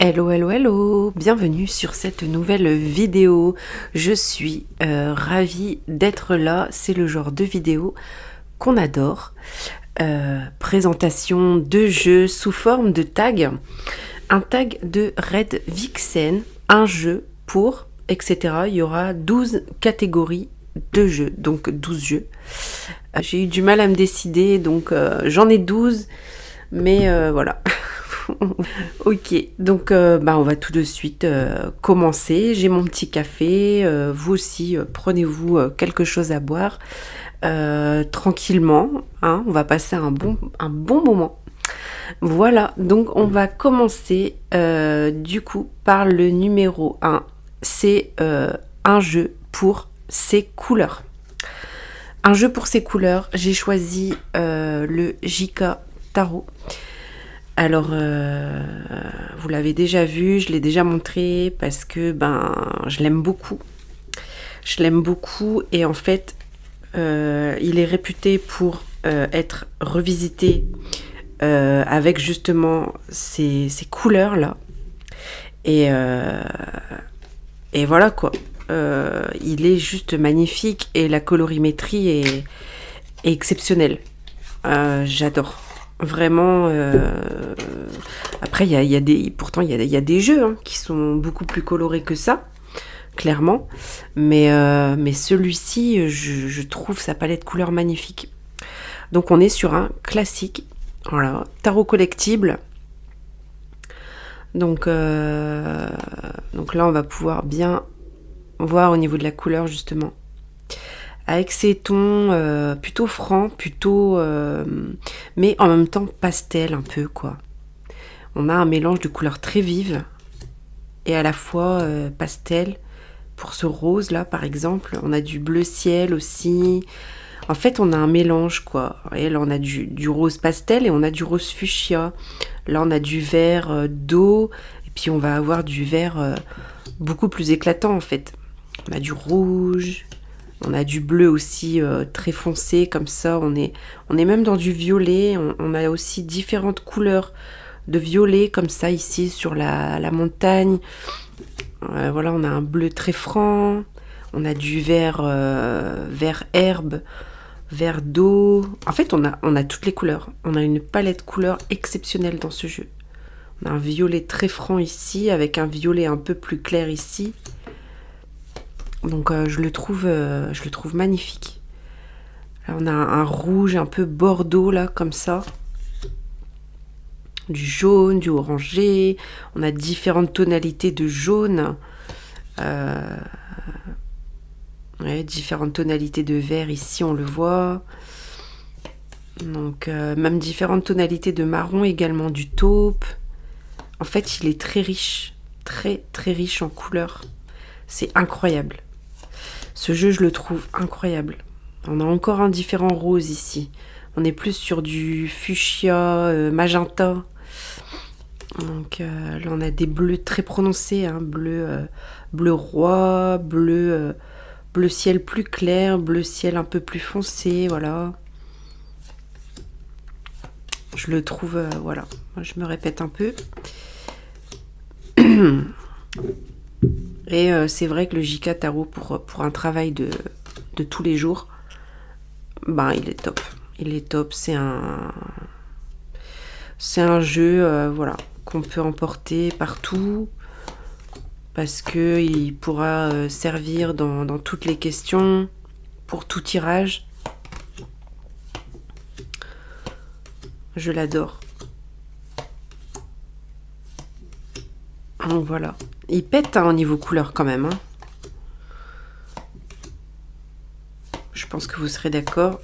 Hello, hello, hello! Bienvenue sur cette nouvelle vidéo. Je suis ravie d'être là. C'est le genre de vidéo qu'on adore. Présentation de jeux sous forme de tag. Un tag de Red Vixen, un jeu pour, etc. Il y aura 12 catégories de jeux, donc 12 jeux. J'ai eu du mal à me décider, donc j'en ai 12, mais voilà. Ok, donc on va tout de suite commencer. J'ai mon petit café, vous aussi prenez-vous quelque chose à boire tranquillement, hein, on va passer un bon moment. Voilà, donc on va commencer du coup par le numéro 1. C'est un jeu pour ses couleurs. Un jeu pour ses couleurs, j'ai choisi le JK Tarot. Alors, vous l'avez déjà vu, je l'ai déjà montré parce que je l'aime beaucoup. Je l'aime beaucoup et en fait, il est réputé pour être revisité avec justement ces couleurs-là. Et voilà quoi. Il est juste magnifique et la colorimétrie est exceptionnelle. J'adore. Vraiment, après pourtant il y a des jeux hein, qui sont beaucoup plus colorés que ça, clairement, mais celui-ci, je trouve sa palette couleurs magnifique. Donc on est sur un classique, voilà, tarot collectible. Donc là on va pouvoir bien voir au niveau de la couleur justement. Avec ces tons plutôt francs, mais en même temps pastel un peu quoi. On a un mélange de couleurs très vives et à la fois pastel. Pour ce rose là par exemple, on a du bleu ciel aussi. En fait on a un mélange quoi. Et là on a du rose pastel et on a du rose fuchsia. Là on a du vert d'eau et puis on va avoir du vert beaucoup plus éclatant en fait. On a du rouge. On a du bleu aussi très foncé comme ça, on est même dans du violet, on a aussi différentes couleurs de violet comme ça ici sur la montagne. Voilà, on a un bleu très franc, on a du vert herbe, vert d'eau. En fait, on a toutes les couleurs. On a une palette couleurs exceptionnelle dans ce jeu. On a un violet très franc ici avec un violet un peu plus clair ici. Donc je le trouve magnifique. Là, on a un rouge un peu bordeaux là comme ça. Du jaune, du orangé. On a différentes tonalités de jaune. Différentes tonalités de vert ici on le voit. Donc même différentes tonalités de marron également, du taupe. En fait il est très riche. Très très riche en couleurs. C'est incroyable. Ce jeu, je le trouve incroyable. On a encore un différent rose ici. On est plus sur du fuchsia, magenta. Donc là, on a des bleus très prononcés. Hein, bleu roi, bleu ciel plus clair, bleu ciel un peu plus foncé. Voilà. Je le trouve, voilà. Je me répète un peu. Et c'est vrai que le JK Tarot pour un travail de tous les jours, il est top. Il est top. C'est un jeu voilà, qu'on peut emporter partout parce que il pourra servir dans toutes les questions, pour tout tirage. Je l'adore. Donc voilà. Il pète hein, au niveau couleur quand même. Hein. Je pense que vous serez d'accord.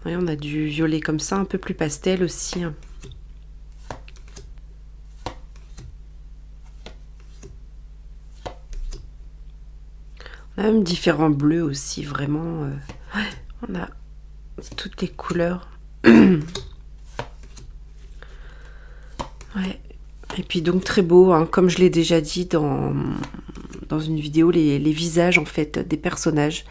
Ouais, on a du violet comme ça, un peu plus pastel aussi. Hein. On a même différents bleus aussi, vraiment. On a toutes les couleurs. Ouais. Et puis donc très beau, hein, comme je l'ai déjà dit dans une vidéo, les visages en fait des personnages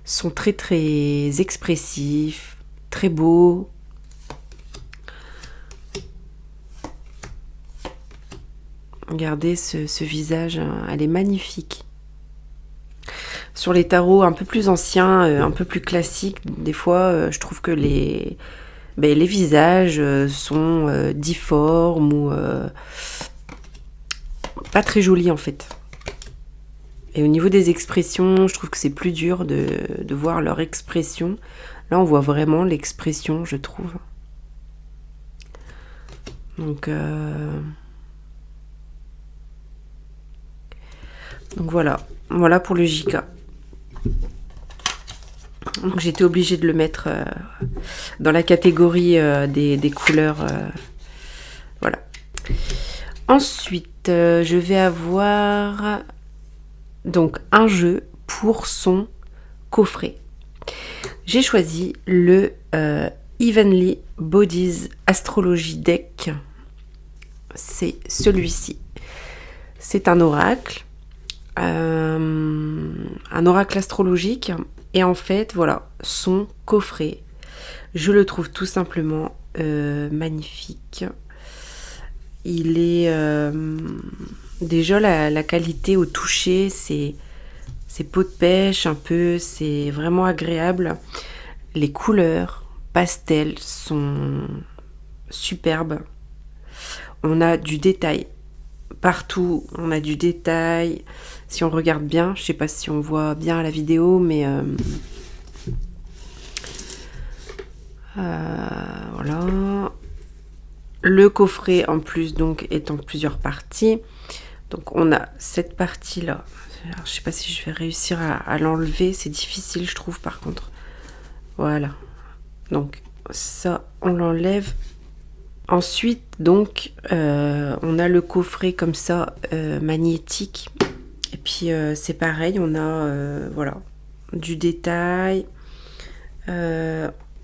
sont très très expressifs, très beaux. Regardez ce visage, hein, elle est magnifique. Sur les tarots un peu plus anciens, un peu plus classiques, des fois, je trouve que les visages sont difformes ou pas très jolis en fait. Et au niveau des expressions, je trouve que c'est plus dur de voir leur expression. Là, on voit vraiment l'expression, je trouve. Donc voilà pour le JK. Donc j'étais obligée de le mettre dans la catégorie des couleurs. Voilà. Ensuite, je vais avoir donc un jeu pour son coffret. J'ai choisi le Evenly Bodies Astrology Deck. C'est celui-ci. C'est un oracle astrologique. Et en fait, voilà, son coffret, je le trouve tout simplement magnifique. Il est déjà la qualité au toucher, c'est peau de pêche un peu, c'est vraiment agréable. Les couleurs pastel sont superbes. On a du détail partout, on a du détail. Si on regarde bien, je sais pas si on voit bien à la vidéo, mais voilà. Le coffret en plus donc est en plusieurs parties. Donc on a cette partie là. Alors, je sais pas si je vais réussir à l'enlever, c'est difficile je trouve par contre. Voilà. Donc ça on l'enlève. Ensuite donc on a le coffret comme ça magnétique. Et puis c'est pareil, on a voilà du détail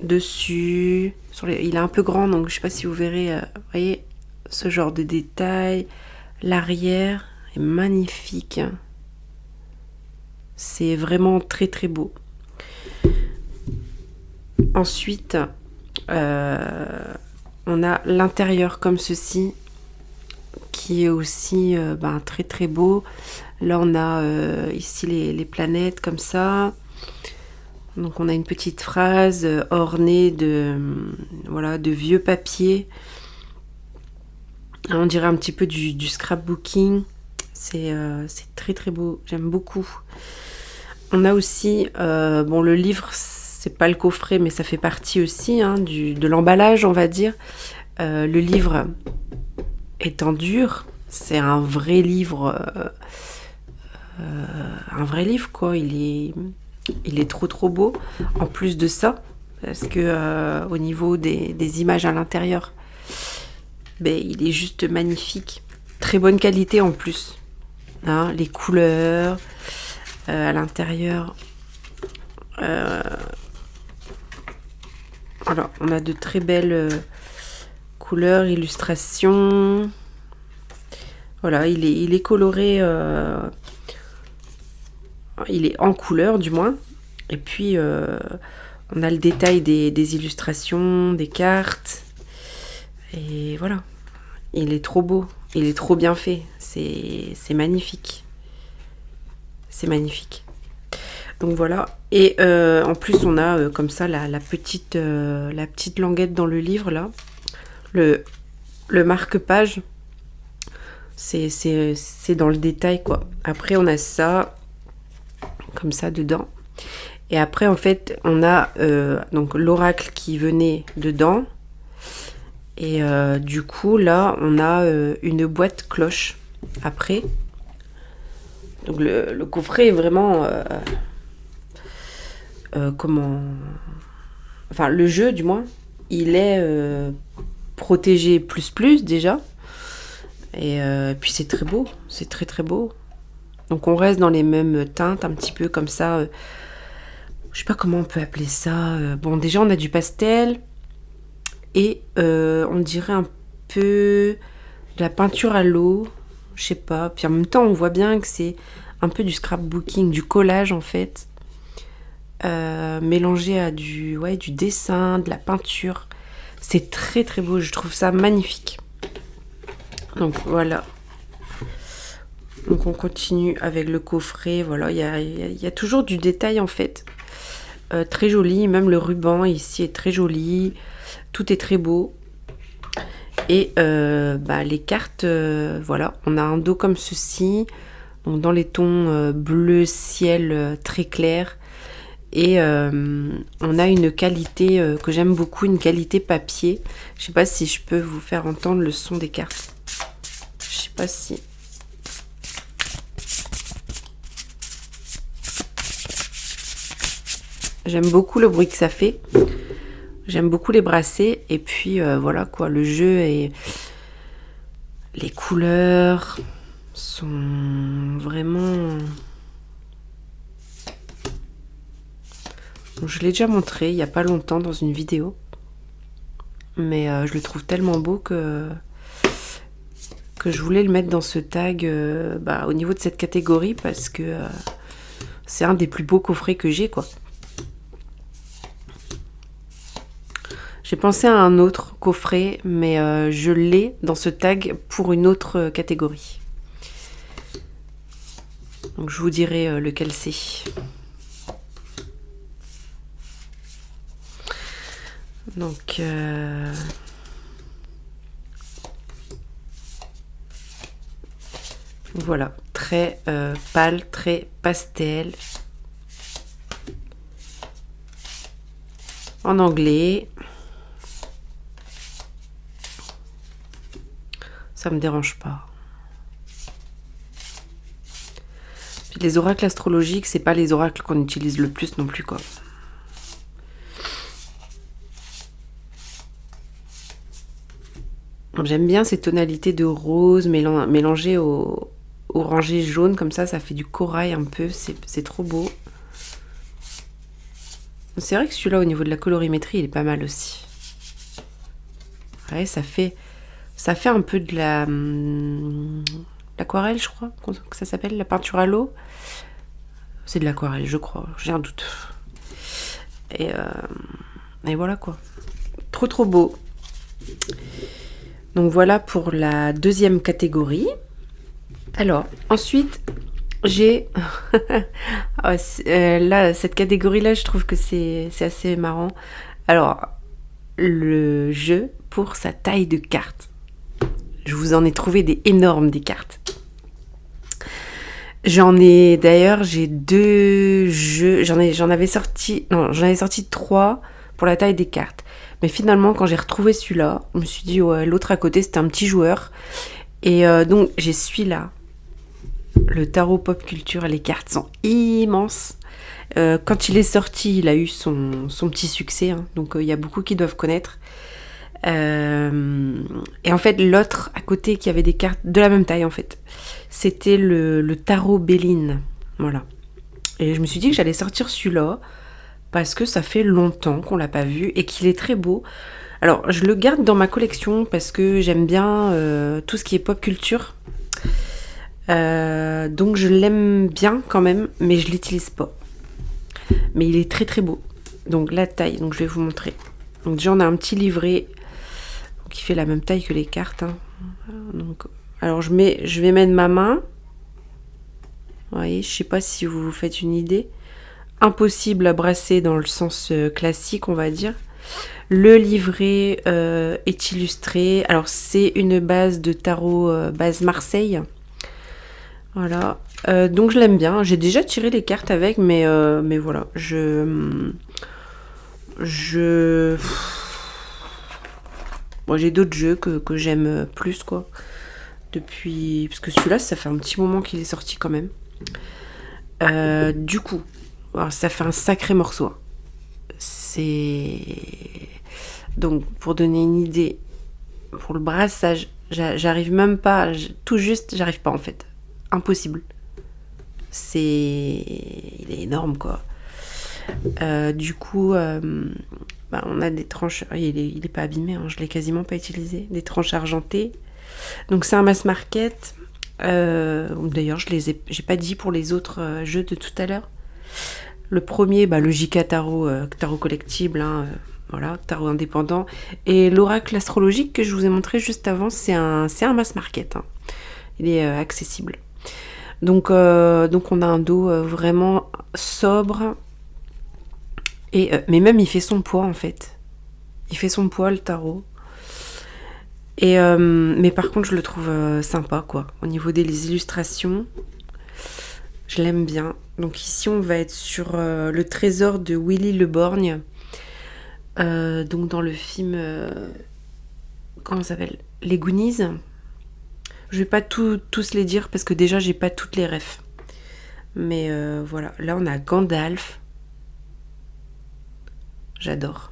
dessus. Il est un peu grand, donc je sais pas si vous verrez. Vous voyez ce genre de détail. L'arrière est magnifique. C'est vraiment très très beau. Ensuite, on a l'intérieur comme ceci, qui est aussi très très beau. Là, on a ici les planètes comme ça. Donc, on a une petite phrase ornée de vieux papier. On dirait un petit peu du scrapbooking. C'est très très beau. J'aime beaucoup. On a aussi le livre. C'est pas le coffret, mais ça fait partie aussi de l'emballage, on va dire. Le livre étant dur, c'est un vrai livre. Quoi. Il est trop trop beau. En plus de ça, parce que au niveau des images à l'intérieur, il est juste magnifique. Très bonne qualité en plus. Les couleurs à l'intérieur. Voilà, on a de très belles couleurs, illustrations. Voilà, il est coloré. Il est en couleur du moins. Et puis on a le détail des illustrations, des cartes. Et voilà. Il est trop beau. Il est trop bien fait. C'est magnifique. C'est magnifique. Donc voilà. Et en plus, on a comme ça la petite languette dans le livre là. Le marque-page. C'est dans le détail quoi. Après, on a ça comme ça dedans. Et après, en fait, on a donc l'oracle qui venait dedans. Et du coup, là, on a une boîte cloche après. Donc le coffret est vraiment enfin le jeu du moins, il est protégé plus déjà. Et puis c'est très beau, c'est très très beau. Donc on reste dans les mêmes teintes, un petit peu comme ça. Je sais pas comment on peut appeler ça. Bon, déjà on a du pastel et on dirait un peu de la peinture à l'eau. Je sais pas. Puis en même temps, on voit bien que c'est un peu du scrapbooking, du collage en fait, mélangé à du dessin, de la peinture. C'est très très beau. Je trouve ça magnifique. Donc voilà. Donc on continue avec le coffret. Voilà, il y a toujours du détail en fait. Très joli, même le ruban ici est très joli. Tout est très beau. Et les cartes, voilà, on a un dos comme ceci. Donc dans les tons bleu ciel très clair. Et on a une qualité que j'aime beaucoup, une qualité papier. Je sais pas si je peux vous faire entendre le son des cartes. Je sais pas si... J'aime beaucoup le bruit que ça fait. J'aime beaucoup les bracelets. Et puis voilà quoi, le jeu et les couleurs sont vraiment... Je l'ai déjà montré il n'y a pas longtemps dans une vidéo. Mais je le trouve tellement beau que je voulais le mettre dans ce tag au niveau de cette catégorie parce que c'est un des plus beaux coffrets que j'ai quoi. J'ai pensé à un autre coffret, mais je l'ai dans ce tag pour une autre catégorie. Donc je vous dirai lequel c'est. Donc voilà, très pâle, très pastel. En anglais. Ça me dérange pas. Puis les oracles astrologiques, c'est pas les oracles qu'on utilise le plus non plus quoi. J'aime bien ces tonalités de rose mélangées au orangé jaune comme ça fait du corail un peu, c'est trop beau. C'est vrai que celui-là au niveau de la colorimétrie, il est pas mal aussi. Ouais, ça fait un peu de l'aquarelle, je crois, que ça s'appelle, la peinture à l'eau. C'est de l'aquarelle, je crois, j'ai un doute. Et voilà quoi. Trop beau. Donc voilà pour la deuxième catégorie. Alors, ensuite, j'ai... là, cette catégorie-là, je trouve que c'est assez marrant. Alors, le jeu pour sa taille de carte. Je vous en ai trouvé des énormes, des cartes. J'ai 2 jeux. J'en avais sorti 3 pour la taille des cartes. Mais finalement, quand j'ai retrouvé celui-là, je me suis dit, ouais, l'autre à côté, c'était un petit joueur. Et donc, j'ai celui-là. Le tarot pop culture, les cartes sont immenses. Quand il est sorti, il a eu son petit succès. Hein, donc, il y a beaucoup qui doivent connaître. Et en fait, l'autre à côté qui avait des cartes de la même taille, en fait, c'était le tarot Béline. Voilà. Et je me suis dit que j'allais sortir celui-là parce que ça fait longtemps qu'on l'a pas vu et qu'il est très beau. Alors, je le garde dans ma collection parce que j'aime bien tout ce qui est pop culture. Donc, je l'aime bien quand même, mais je l'utilise pas. Mais il est très très beau. Donc, la taille, donc je vais vous montrer. Donc, déjà, on a un petit livret qui fait la même taille que les cartes. Hein. Donc, alors, je vais mettre ma main. Vous voyez, je sais pas si vous vous faites une idée. Impossible à brasser dans le sens classique, on va dire. Le livret est illustré. Alors, c'est une base de tarot, base Marseille. Voilà. Donc, je l'aime bien. J'ai déjà tiré les cartes avec, mais voilà. Bon, j'ai d'autres jeux que j'aime plus, quoi. Depuis... Parce que celui-là, ça fait un petit moment qu'il est sorti, quand même. Du coup... Alors, ça fait un sacré morceau. C'est... Donc, pour donner une idée, pour le brassage, j'arrive même pas... Tout juste, j'arrive pas, en fait. Impossible. Il est énorme, quoi. Du coup, on a des tranches... Il est pas abîmé, hein, je l'ai quasiment pas utilisé. Des tranches argentées. Donc, c'est un mass market. D'ailleurs, j'ai pas dit pour les autres jeux de tout à l'heure. Le premier, le JK Tarot, tarot collectible, hein, voilà, tarot indépendant. Et l'oracle astrologique que je vous ai montré juste avant, c'est un mass market. Hein. Il est accessible. Donc on a un dos vraiment sobre. Mais même il fait son poids en fait. Il fait son poids le tarot. Mais par contre je le trouve sympa quoi. Au niveau des illustrations, je l'aime bien. Donc ici on va être sur le trésor de Willy Le Borgne. Donc dans le film, comment ça s'appelle, Les Goonies. Je vais pas tous les dire parce que déjà j'ai pas toutes les refs. Mais voilà, là on a Gandalf. J'adore.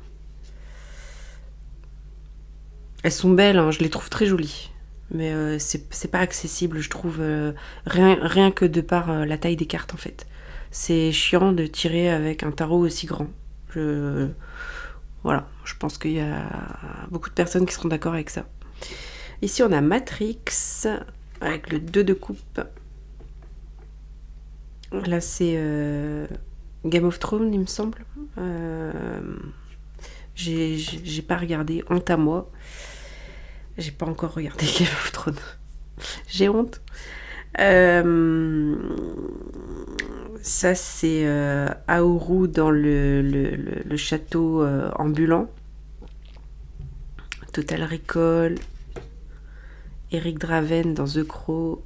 Elles sont belles, hein, je les trouve très jolies. Mais c'est pas accessible, je trouve. Rien que de par la taille des cartes, en fait. C'est chiant de tirer avec un tarot aussi grand. Voilà, je pense qu'il y a beaucoup de personnes qui seront d'accord avec ça. Ici, on a Matrix, avec le 2 de coupe. Là, c'est Game of Thrones, il me semble. J'ai pas regardé, honte à moi. J'ai pas encore regardé Game of Thrones. J'ai honte. Ça, c'est Aoru dans le château ambulant. Total Recall. Eric Draven dans The Crow.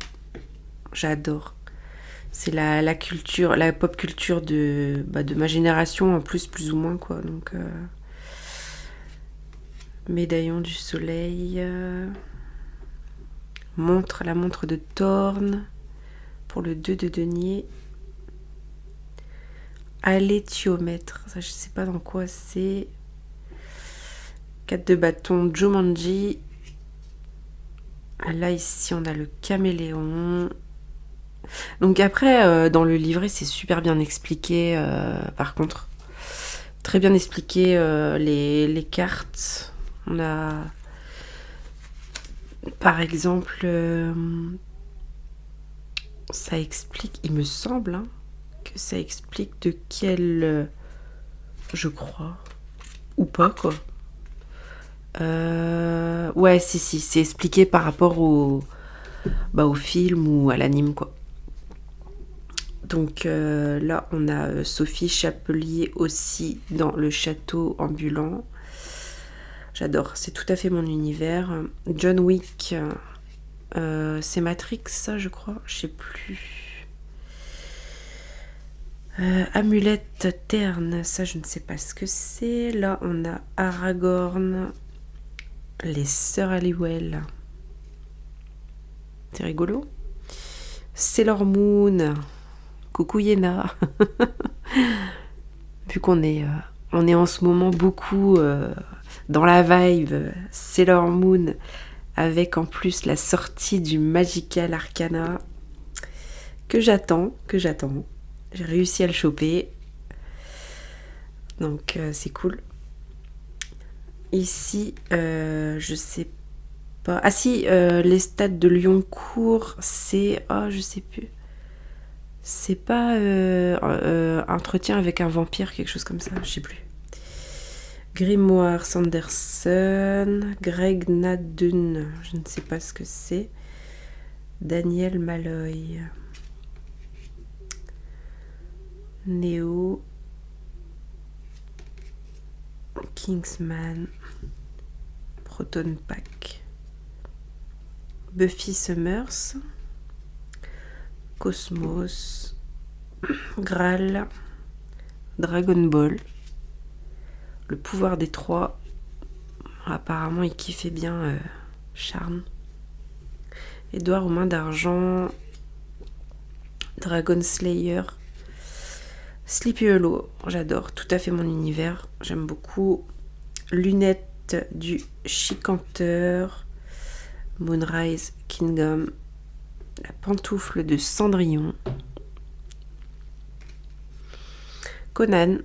J'adore. C'est la culture, la pop culture de ma génération, en plus ou moins, quoi. Donc, Médaillon du soleil. La montre de Thorne. Pour le 2 de denier. Alétiomètre. Ça, je sais pas dans quoi c'est. 4 de bâton. Jumanji. Là, ici, on a le caméléon. Donc après, dans le livret, c'est super bien expliqué, par contre. Très bien expliqué les cartes. On a, par exemple, ça explique, il me semble, hein, que ça explique de quel, je crois, ou pas, quoi. Ouais, si, c'est expliqué par rapport au film ou à l'anime, quoi. Donc là, on a Sophie Chapelier aussi dans le château ambulant. J'adore, c'est tout à fait mon univers. John Wick, c'est Matrix, ça, je crois, je sais plus. Amulette terne, ça, je ne sais pas ce que c'est. Là, on a Aragorn, les sœurs Halliwell. C'est rigolo. Sailor Moon. Coucou Yéna. Vu qu'on est en ce moment beaucoup dans la vibe Sailor Moon, avec en plus la sortie du Magical Arcana que j'attends. J'ai réussi à le choper. Donc c'est cool. Ici, je sais pas. Ah si, les stades de Lyoncourt, c'est... Oh, je sais plus. C'est pas entretien avec un vampire, quelque chose comme ça, je sais plus. Grimoire Sanderson, Greg Nadun, je ne sais pas ce que c'est. Daniel Malloy. Néo. Kingsman. Proton Pack. Buffy Summers. Cosmos. Graal. Dragon Ball. Le pouvoir des trois. Apparemment, il kiffait bien Charme. Édouard aux mains d'argent. Dragon Slayer. Sleepy Hollow. J'adore. Tout à fait mon univers. J'aime beaucoup. Lunettes du Chicanteur. Moonrise Kingdom. La pantoufle de Cendrillon. Conan.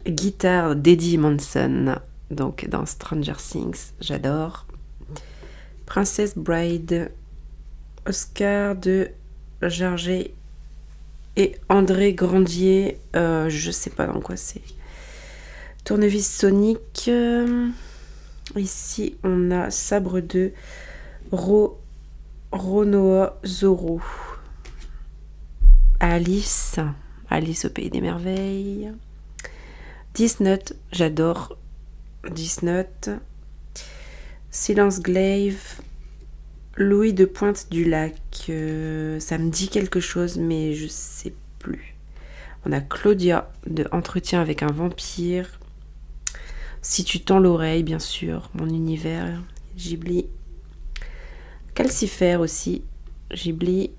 Guitare d'Eddie Manson, donc dans Stranger Things, j'adore. Princess Bride, Oscar de Jarget et André Grandier, je sais pas dans quoi c'est. Tournevis Sonic, ici on a Sabre de Ronoa Zoro. Alice. Alice au pays des merveilles. Disney, j'adore Disney. Silence Glaive. Louis de Pointe-du-Lac. Ça me dit quelque chose, mais je sais plus. On a Claudia de Entretien avec un vampire. Si tu tends l'oreille, bien sûr. Mon univers. Ghibli. Calcifère aussi. Ghibli.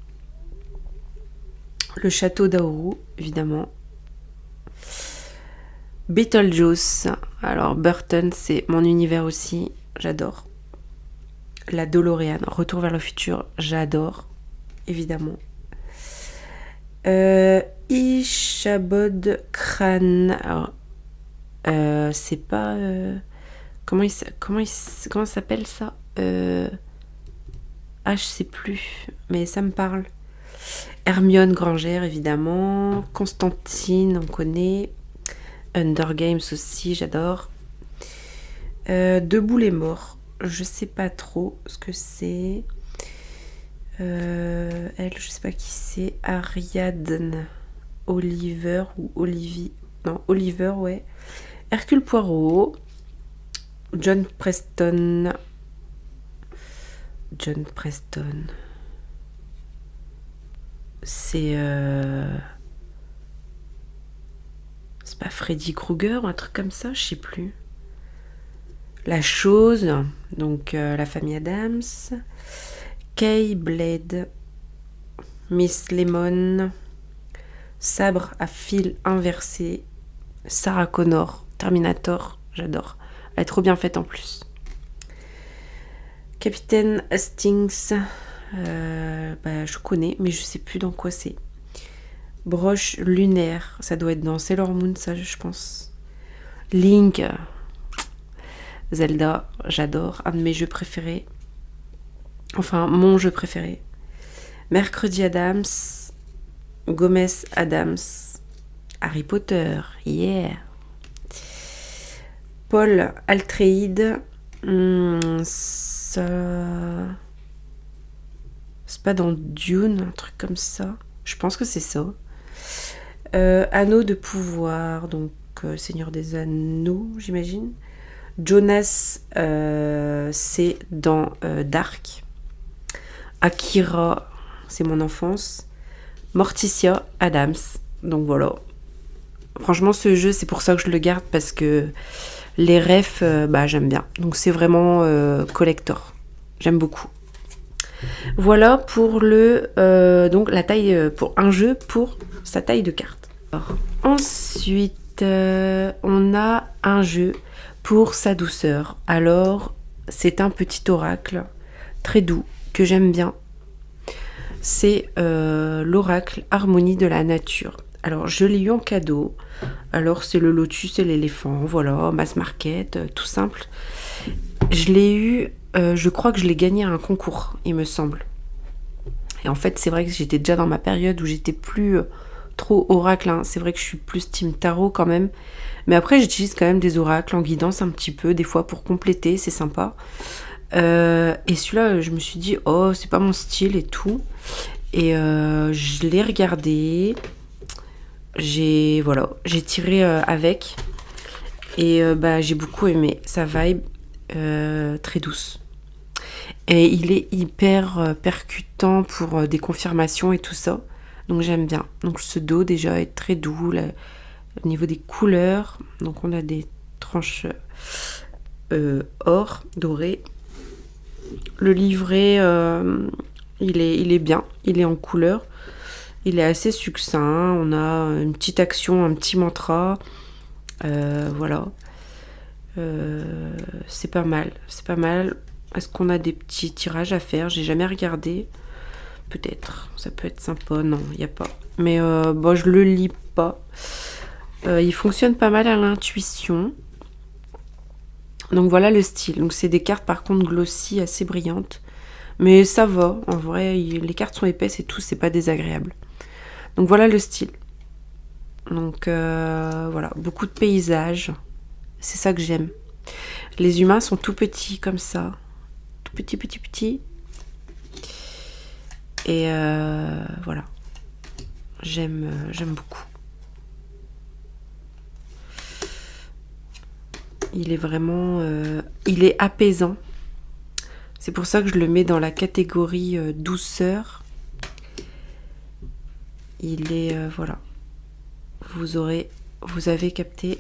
Le château d'Aoru, évidemment. Beetlejuice. Alors, Burton, c'est mon univers aussi. J'adore. La DeLorean. Retour vers le futur. J'adore. Évidemment. Ishabod Khan. Alors, c'est pas... comment s'appelle ça je sais plus. Mais ça me parle. Hermione Granger, évidemment. Constantine, on connaît. Hunger Games aussi, j'adore. Debout les morts. Je sais pas trop ce que c'est. Elle, je sais pas qui c'est. Ariadne Oliver ou Olivie. Non, Oliver, ouais. Hercule Poirot. John Preston. John Preston. C'est pas Freddy Krueger, un truc comme ça, je sais plus. La chose, donc la famille Adams. Kay Blade. Miss Lemon. Sabre à fil inversé. Sarah Connor. Terminator, j'adore. Elle est trop bien faite en plus. Capitaine Hastings. Je connais, mais je sais plus dans quoi c'est. Broche lunaire, ça doit être dans Sailor Moon, ça je pense. Link, Zelda, j'adore, un de mes jeux préférés. Enfin, mon jeu préféré. Mercredi Adams, Gomez Adams, Harry Potter, yeah. Paul Atreides, ça... C'est pas dans Dune, un truc comme ça. Je pense que c'est ça. Anneau de pouvoir, donc Seigneur des Anneaux, j'imagine. Jonas, c'est dans Dark. Akira, c'est mon enfance. Morticia Adams, donc voilà. Franchement, ce jeu, c'est pour ça que je le garde, parce que les refs, j'aime bien. Donc c'est vraiment collector. J'aime beaucoup. Voilà pour donc la taille pour un jeu pour sa taille de carte. Alors, ensuite, on a un jeu pour sa douceur. Alors, c'est un petit oracle très doux que j'aime bien. C'est l'oracle Harmonie de la nature. Alors, je l'ai eu en cadeau. Alors, c'est le lotus et l'éléphant. Voilà, mass market, tout simple. Je l'ai eu... je crois que je l'ai gagné à un concours, il me semble. Et en fait, c'est vrai que j'étais déjà dans ma période où j'étais plus trop oracle. Hein. C'est vrai que je suis plus team tarot quand même. Mais après, j'utilise quand même des oracles en guidance un petit peu, des fois pour compléter, c'est sympa. Et celui-là, je me suis dit, oh, c'est pas mon style et tout. Et je l'ai regardé. J'ai tiré avec. Et j'ai beaucoup aimé sa vibe. Très douce. Et il est hyper percutant pour des confirmations et tout ça. Donc j'aime bien. Donc ce dos déjà est très doux au niveau des couleurs. Donc on a des tranches or, doré. Le livret, il est bien. Il est en couleur. Il est assez succinct. On a une petite action, un petit mantra. Voilà. C'est pas mal. Est-ce qu'on a des petits tirages à faire? J'ai jamais regardé. Peut-être. Ça peut être sympa. Non, il n'y a pas. Mais je le lis pas. Il fonctionne pas mal à l'intuition. Donc voilà le style. Donc c'est des cartes par contre glossy, assez brillantes. Mais ça va. En vrai, les cartes sont épaisses et tout. C'est pas désagréable. Donc voilà le style. Donc voilà. Beaucoup de paysages. C'est ça que j'aime. Les humains sont tout petits comme ça. Tout petits. Et voilà, j'aime beaucoup. Il est vraiment... il est apaisant. C'est pour ça que je le mets dans la catégorie douceur. Il est... voilà. Vous avez capté.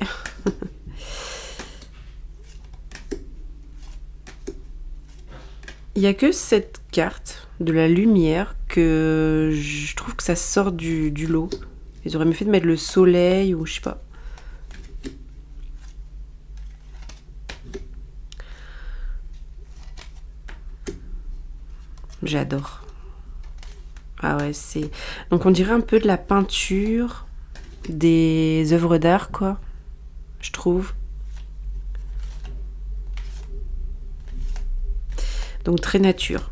Il n'y a que cette carte de la lumière que je trouve que ça sort du lot. Ils auraient mieux fait de mettre le soleil ou je sais pas. J'adore. Ah ouais, c'est... Donc on dirait un peu de la peinture, des œuvres d'art, quoi, je trouve. Donc très nature.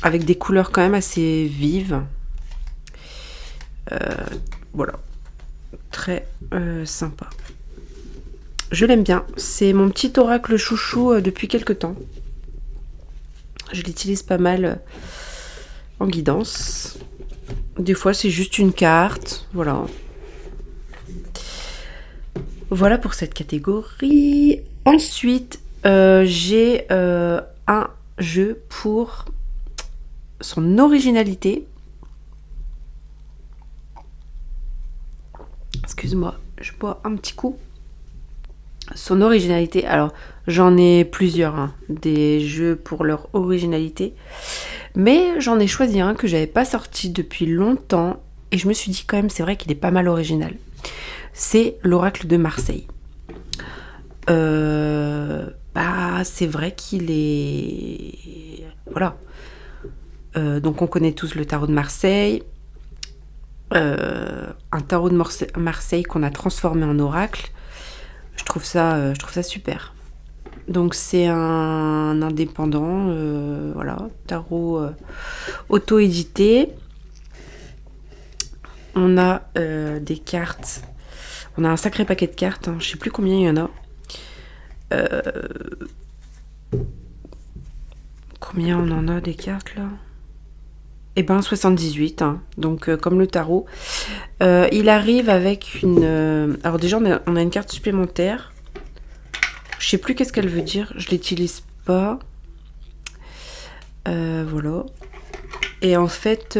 Avec des couleurs quand même assez vives. Voilà. Très sympa. Je l'aime bien. C'est mon petit oracle chouchou depuis quelques temps. Je l'utilise pas mal en guidance. Des fois, c'est juste une carte. Voilà. Voilà pour cette catégorie. Ensuite, j'ai un jeu pour son originalité. Excuse-moi, je bois un petit coup. Son originalité, alors j'en ai plusieurs, hein, des jeux pour leur originalité. Mais j'en ai choisi un que j'avais pas sorti depuis longtemps. Et je me suis dit quand même, c'est vrai qu'il est pas mal original. C'est l'Oracle de Marseille. C'est vrai qu'il est... Voilà. Donc on connaît tous le tarot de Marseille. Un tarot de Marseille qu'on a transformé en oracle. Je trouve ça super. Donc c'est un indépendant, voilà, tarot auto-édité. On a des cartes. On a un sacré paquet de cartes. Hein. Je sais plus combien il y en a. Combien on en a des cartes là? Eh ben 78. Hein. Donc comme le tarot. Il arrive avec une... alors déjà on a une carte supplémentaire. Je sais plus qu'est-ce qu'elle veut dire. Je l'utilise pas. Voilà. Et en fait...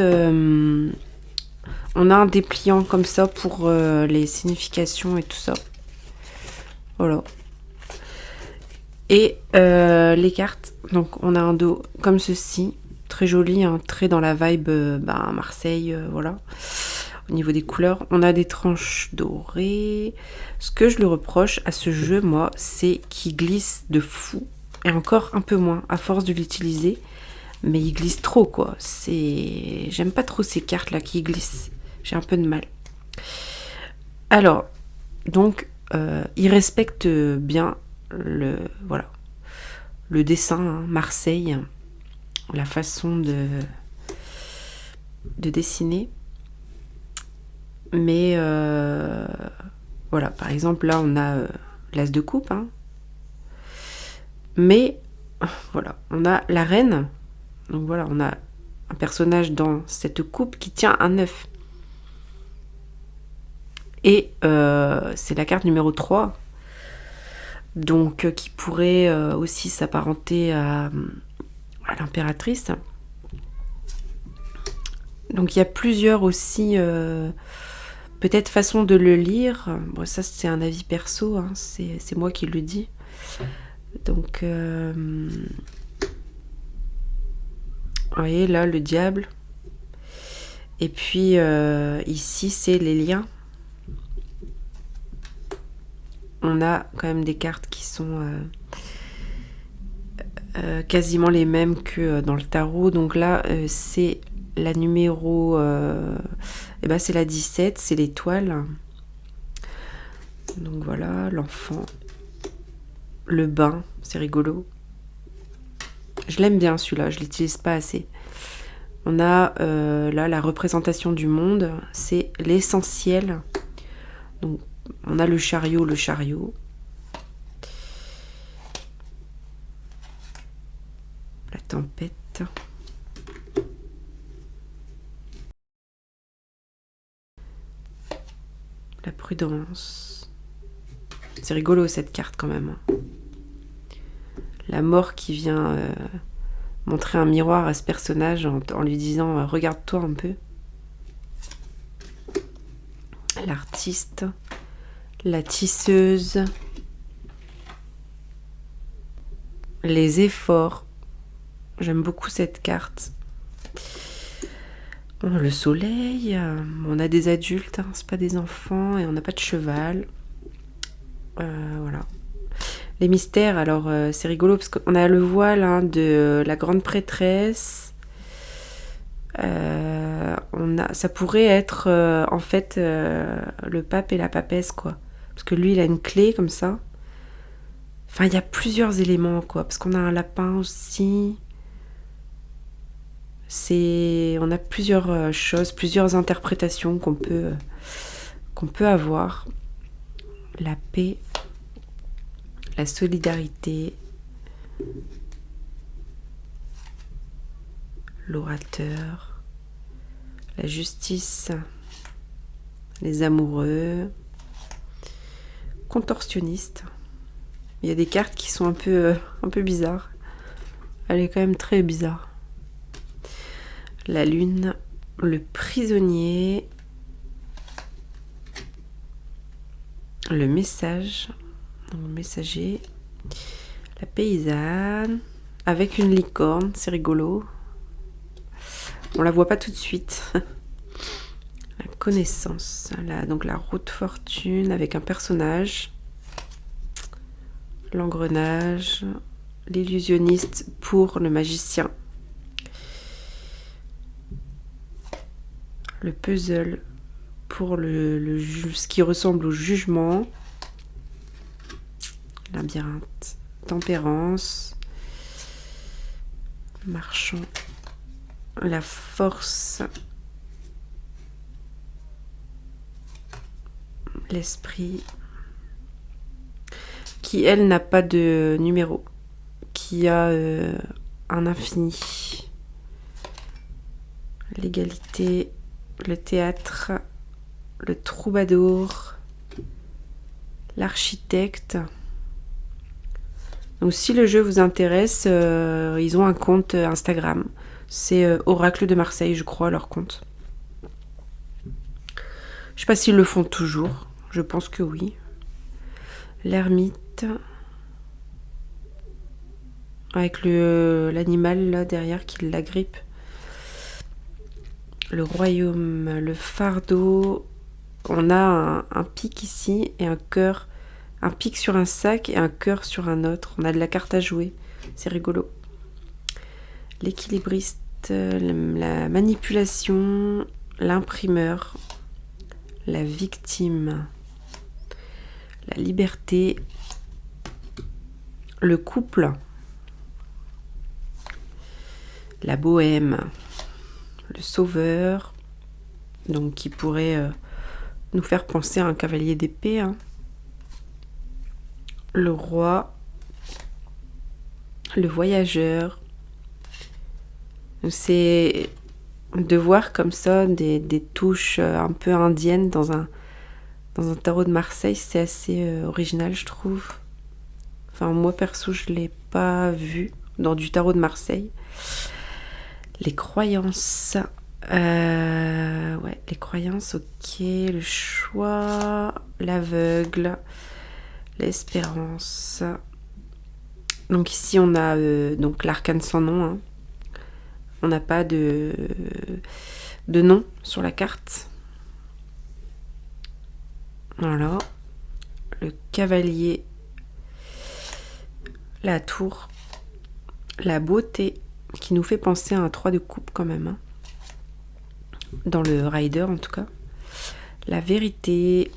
on a un dépliant comme ça pour les significations et tout ça. Voilà. Et les cartes. Donc on a un dos comme ceci. Très joli, hein, très dans la vibe Marseille. Voilà. Au niveau des couleurs. On a des tranches dorées. Ce que je lui reproche à ce jeu, moi, c'est qu'il glisse de fou. Et encore un peu moins à force de l'utiliser. Mais il glisse trop, quoi. J'aime pas trop ces cartes là qui glissent. J'ai un peu de mal. Alors, donc, il respecte bien le dessin, hein, Marseille, la façon de dessiner. Mais voilà, par exemple, là, on a l'as de coupe. Hein. Mais voilà, on a la reine. Donc voilà, on a un personnage dans cette coupe qui tient un œuf. Et c'est la carte numéro 3. Donc qui pourrait aussi s'apparenter à l'impératrice. Donc il y a plusieurs aussi peut-être façons de le lire. Bon, ça c'est un avis perso, hein, c'est moi qui le dis. Donc vous voyez là le diable. Et puis ici c'est les liens. On a quand même des cartes qui sont quasiment les mêmes que dans le tarot. Donc là, c'est la numéro... c'est la 17, c'est l'étoile. Donc voilà, l'enfant. Le bain, c'est rigolo. Je l'aime bien celui-là, je l'utilise pas assez. On a là la représentation du monde, c'est l'essentiel. Donc on a le chariot. La tempête. Prudence. C'est rigolo cette carte quand même. La mort qui vient montrer un miroir à ce personnage en lui disant regarde-toi un peu. L'artiste, la tisseuse, les efforts. J'aime beaucoup cette carte. Le soleil, on a des adultes, hein, c'est pas des enfants, et on n'a pas de cheval. Voilà. Les mystères, alors c'est rigolo parce qu'on a le voile hein, de la grande prêtresse. Ça pourrait être en fait le pape et la papesse quoi. Parce que lui il a une clé comme ça. Enfin il y a plusieurs éléments quoi. Parce qu'on a un lapin aussi. On a plusieurs choses, plusieurs interprétations qu'on peut avoir. La paix, la solidarité, l'orateur, la justice, les amoureux, contorsionniste. Il y a des cartes qui sont un peu bizarres. Elle est quand même très bizarre. La lune, le prisonnier, le message, le messager, la paysanne, avec une licorne, c'est rigolo. On la voit pas tout de suite. La connaissance, donc la roue de fortune avec un personnage. L'engrenage, l'illusionniste pour le magicien. Le puzzle pour ce qui ressemble au jugement. Labyrinthe, tempérance, marchand, la force, l'esprit, qui elle n'a pas de numéro, qui a un infini, l'égalité, le théâtre, le troubadour, l'architecte. Donc si le jeu vous intéresse, ils ont un compte Instagram. C'est Oracle de Marseille, je crois, leur compte. Je sais pas s'ils le font toujours. Je pense que oui. L'ermite. Avec l'animal là derrière qui l'agrippe. Le royaume, le fardeau. On a un pic ici et un cœur. Un pic sur un sac et un cœur sur un autre. On a de la carte à jouer. C'est rigolo. L'équilibriste, la manipulation, l'imprimeur, la victime, la liberté, le couple, la bohème, le sauveur, donc qui pourrait nous faire penser à un cavalier d'épée, hein. Le roi, le voyageur. C'est de voir comme ça des touches un peu indiennes dans un tarot de Marseille, c'est assez original je trouve. Enfin moi perso je l'ai pas vu dans du tarot de Marseille. Les croyances, les croyances, ok, le choix, l'aveugle, l'espérance. Donc ici on a donc l'arcane sans nom, hein. On n'a pas de nom sur la carte. Voilà. Le cavalier. La tour. La beauté. Qui nous fait penser à un 3 de coupe quand même. Hein. Dans le rider en tout cas. La vérité.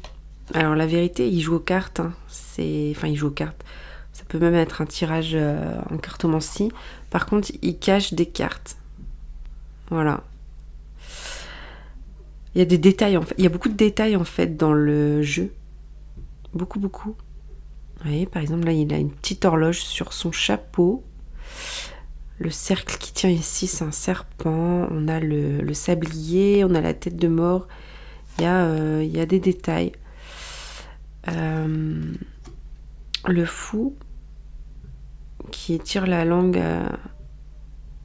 Alors la vérité, il joue aux cartes. Hein. Enfin, il joue aux cartes. Ça peut même être un tirage en cartomancie. Par contre, il cache des cartes. Voilà. Il y a des détails en fait. Il y a beaucoup de détails en fait dans le jeu. Beaucoup. Vous voyez, par exemple, là, il a une petite horloge sur son chapeau. Le cercle qui tient ici, c'est un serpent. On a le sablier, on a la tête de mort. Il y a des détails. Le fou qui tire la langue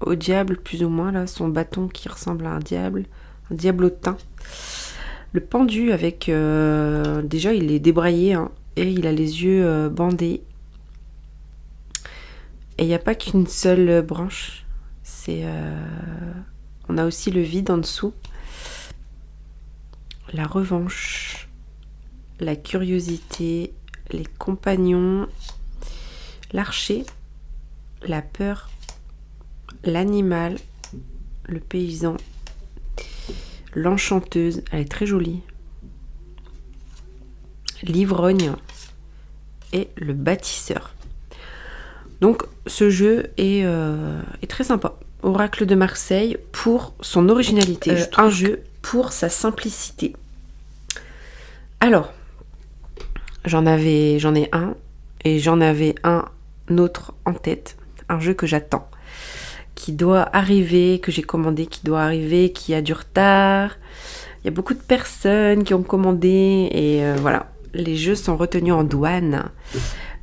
au diable, plus ou moins, là, son bâton qui ressemble à un diablotin. Le pendu avec... déjà, il est débraillé, hein, et il a les yeux bandés. Et il n'y a pas qu'une seule branche. On a aussi le vide en dessous. La revanche, la curiosité, les compagnons, l'archer, la peur, l'animal, le paysan, l'enchanteuse, elle est très jolie, l'ivrogne et le bâtisseur. Donc ce jeu est très sympa. Oracle de Marseille pour son originalité, un jeu pour sa simplicité. Alors, j'en ai un et j'en avais un autre en tête, un jeu que j'attends, qui doit arriver, que j'ai commandé, qui doit arriver, qui a du retard. Il y a beaucoup de personnes qui ont commandé et voilà, les jeux sont retenus en douane.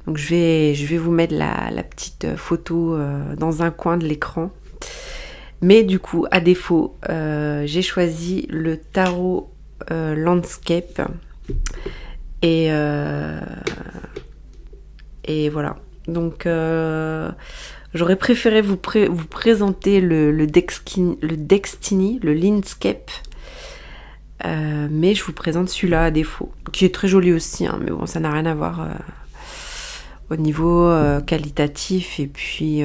Donc je vais vous mettre la petite photo dans un coin de l'écran. Mais du coup, à défaut, j'ai choisi le tarot Landscape. Et voilà. Donc j'aurais préféré vous présenter le Destiny, le Landscape. Mais je vous présente celui-là à défaut, qui est très joli aussi, hein, mais bon, ça n'a rien à voir au niveau qualitatif, et puis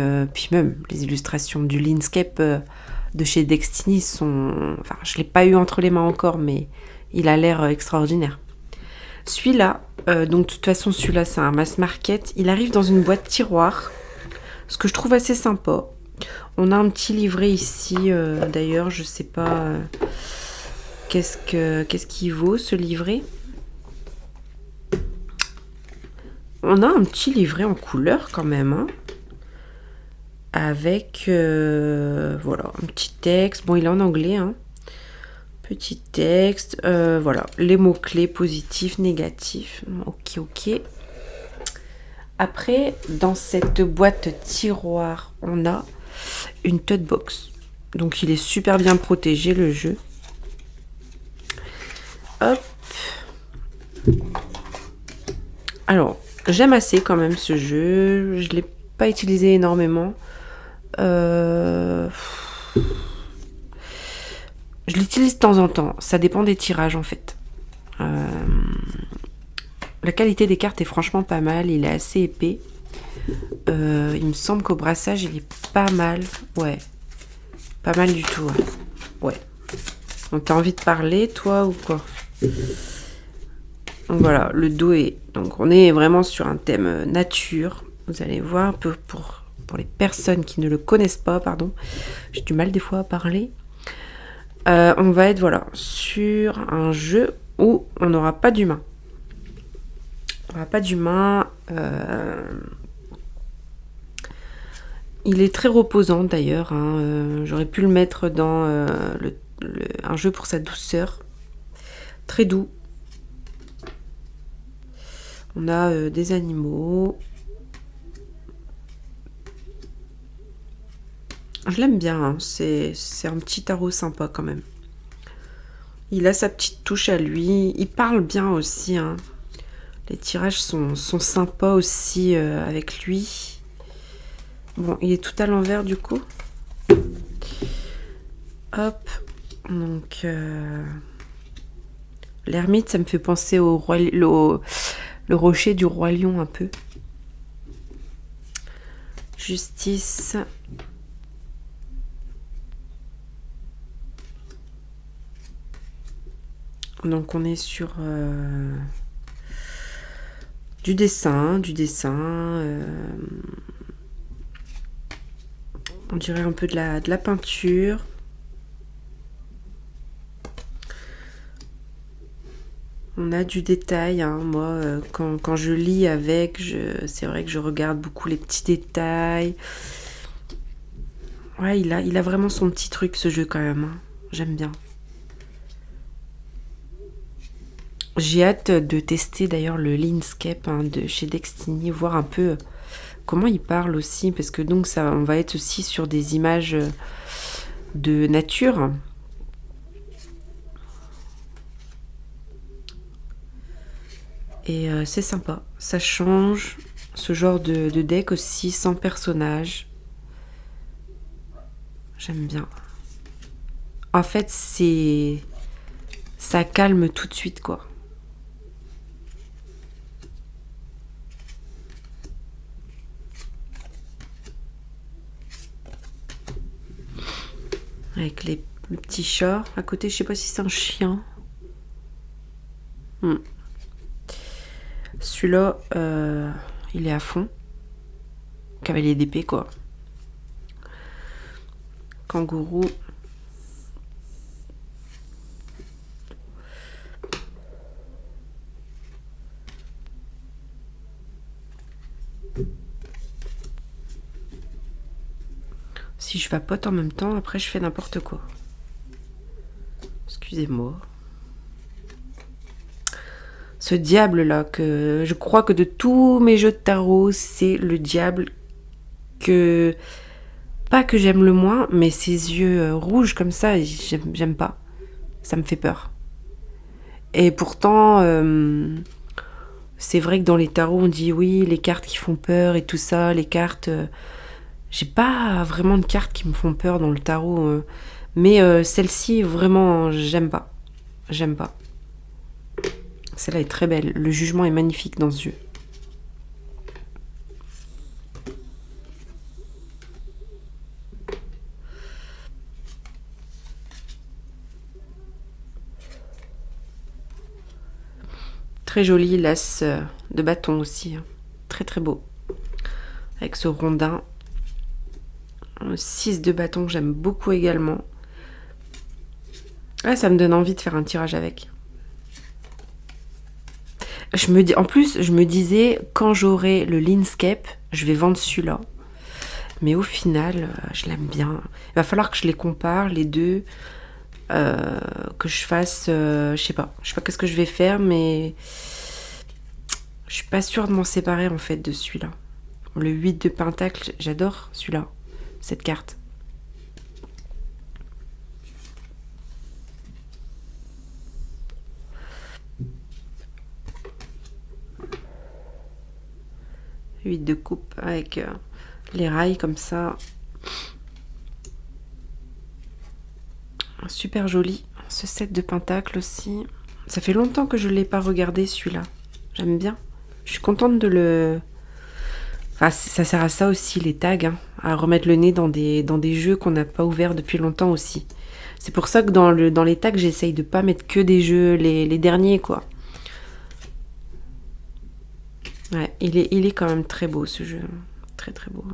même les illustrations du Landscape de chez Destiny sont... Enfin, je ne l'ai pas eu entre les mains encore, mais il a l'air extraordinaire. Celui-là, donc de toute façon, celui-là, c'est un mass market. Il arrive dans une boîte tiroir, ce que je trouve assez sympa. On a un petit livret ici, d'ailleurs, je sais pas qu'est-ce qu'il vaut, ce livret. On a un petit livret en couleur quand même, hein, avec voilà, un petit texte. Bon, il est en anglais, hein. Petit texte, voilà, les mots-clés positifs, négatifs. Ok. Après, dans cette boîte tiroir, on a une tote box. Donc, il est super bien protégé, le jeu. Hop. Alors, j'aime assez quand même ce jeu. Je ne l'ai pas utilisé énormément. Je l'utilise de temps en temps. Ça dépend des tirages en fait. La qualité des cartes est franchement pas mal. Il est assez épais. Il me semble qu'au brassage, il est pas mal. Ouais. Pas mal du tout. Ouais. Donc, t'as envie de parler, toi, ou quoi? Donc voilà, le dos est... Donc on est vraiment sur un thème nature. Vous allez voir, pour les personnes qui ne le connaissent pas, pardon. J'ai du mal des fois à parler. On va être, voilà, sur un jeu où on n'aura pas d'humain. On n'aura pas d'humain. Il est très reposant d'ailleurs. Hein. J'aurais pu le mettre dans un jeu pour sa douceur. Très doux. On a des animaux. Je l'aime bien, hein. C'est un petit tarot sympa quand même. Il a sa petite touche à lui. Il parle bien aussi, hein. Les tirages sont sympas aussi avec lui. Bon, il est tout à l'envers du coup. Hop. Donc, l'ermite, ça me fait penser au le rocher du roi lion un peu. Justice. Donc on est sur du dessin. On dirait un peu de la peinture. On a du détail, hein. Moi, quand je lis avec, c'est vrai que je regarde beaucoup les petits détails. Ouais, il a vraiment son petit truc, ce jeu, quand même, hein. J'aime bien. J'ai hâte de tester d'ailleurs le Landscape de chez Destiny, voir un peu comment il parle aussi, parce que donc ça, on va être aussi sur des images de nature. Et c'est sympa, ça change ce genre de deck aussi, sans personnage. J'aime bien. En fait, ça calme tout de suite, quoi. Avec le petit chat à côté, je sais pas si c'est un chien. Celui-là, il est à fond. Cavalier d'épée, quoi. Kangourou. Si je vapote en même temps, après je fais n'importe quoi. Excusez-moi. Ce diable là, que je crois que de tous mes jeux de tarot, c'est le diable que... Pas que j'aime le moins, mais ses yeux rouges comme ça, j'aime pas. Ça me fait peur. Et pourtant, c'est vrai que dans les tarots, on dit oui, les cartes qui font peur et tout ça, les cartes... j'ai pas vraiment de cartes qui me font peur dans le tarot. Mais celle-ci, vraiment, j'aime pas. J'aime pas. Celle-là est très belle. Le jugement est magnifique dans ce jeu. Très joli l'as de bâton aussi. Très très beau. Avec ce rondin. 6 de bâton, j'aime beaucoup également. Ah, ça me donne envie de faire un tirage avec. En plus, je me disais, quand j'aurai le Landscape, je vais vendre celui-là. Mais au final, je l'aime bien. Il va falloir que je les compare, les deux. Que je fasse... je sais pas. Je sais pas qu'est-ce que je vais faire, mais... Je suis pas sûre de m'en séparer, en fait, de celui-là. Le 8 de Pentacle, j'adore celui-là. Cette carte. Le 8 de coupe avec les rails comme ça. Super joli. Ce 7 de Pentacle aussi. Ça fait longtemps que je ne l'ai pas regardé celui-là. J'aime bien. Je suis contente de le... Enfin, ça sert à ça aussi, les tags. À remettre le nez dans des jeux qu'on n'a pas ouverts depuis longtemps aussi. C'est pour ça que dans les tags, j'essaye de pas mettre que des jeux, les derniers, quoi. Ouais, il est quand même très beau, ce jeu. Très, très beau.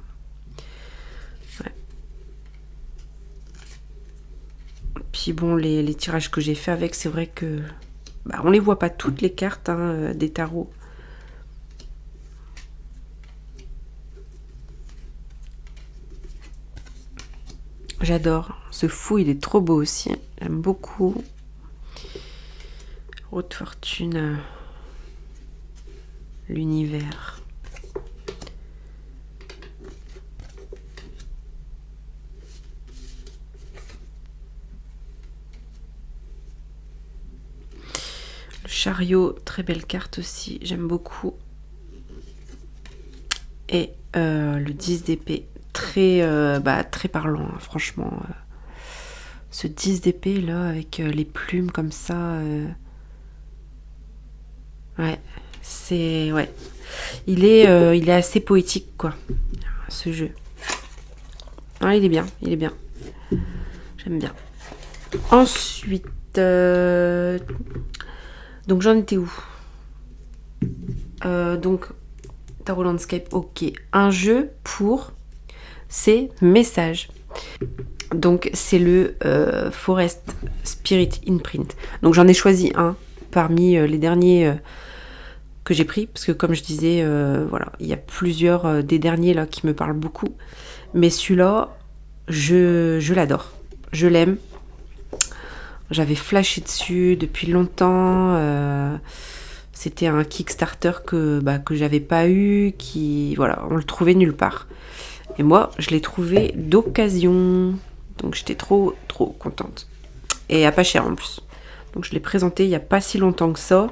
Ouais. Puis bon, les tirages que j'ai fait avec, c'est vrai que... Bah, on les voit pas toutes les cartes des tarots. J'adore. Ce fou, il est trop beau aussi. J'aime beaucoup. Roue de fortune. L'univers. Le chariot, très belle carte aussi. J'aime beaucoup. Et le 10 d'épée. Très parlant, hein, franchement. Ce 10 d'épée là, avec les plumes comme ça. Ouais, c'est... Ouais. Il est assez poétique, quoi, ce jeu. Ah, il est bien, il est bien. J'aime bien. Ensuite... donc, j'en étais où donc, Tarot Landscape, ok. Un jeu pour ces messages. Donc, c'est le Forest Spirit Imprint. Donc, j'en ai choisi un parmi les derniers... que j'ai pris, parce que comme je disais, voilà, il y a plusieurs des derniers là qui me parlent beaucoup, mais celui-là, je l'adore, je l'aime. J'avais flashé dessus depuis longtemps. C'était un Kickstarter que j'avais pas eu, voilà, on le trouvait nulle part. Et moi, je l'ai trouvé d'occasion. Donc j'étais trop contente. Et à pas cher en plus. Donc je l'ai présenté il n'y a pas si longtemps que ça.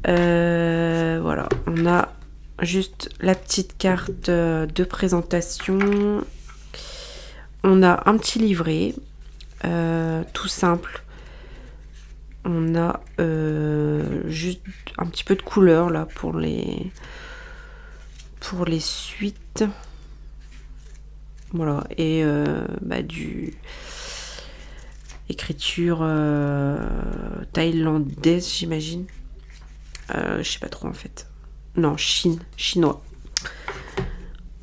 Voilà, on a juste la petite carte de présentation. On a un petit livret, tout simple. On a juste un petit peu de couleur là pour les suites. Voilà, et du écriture thaïlandaise, j'imagine. Je sais pas trop en fait. Non, chinois.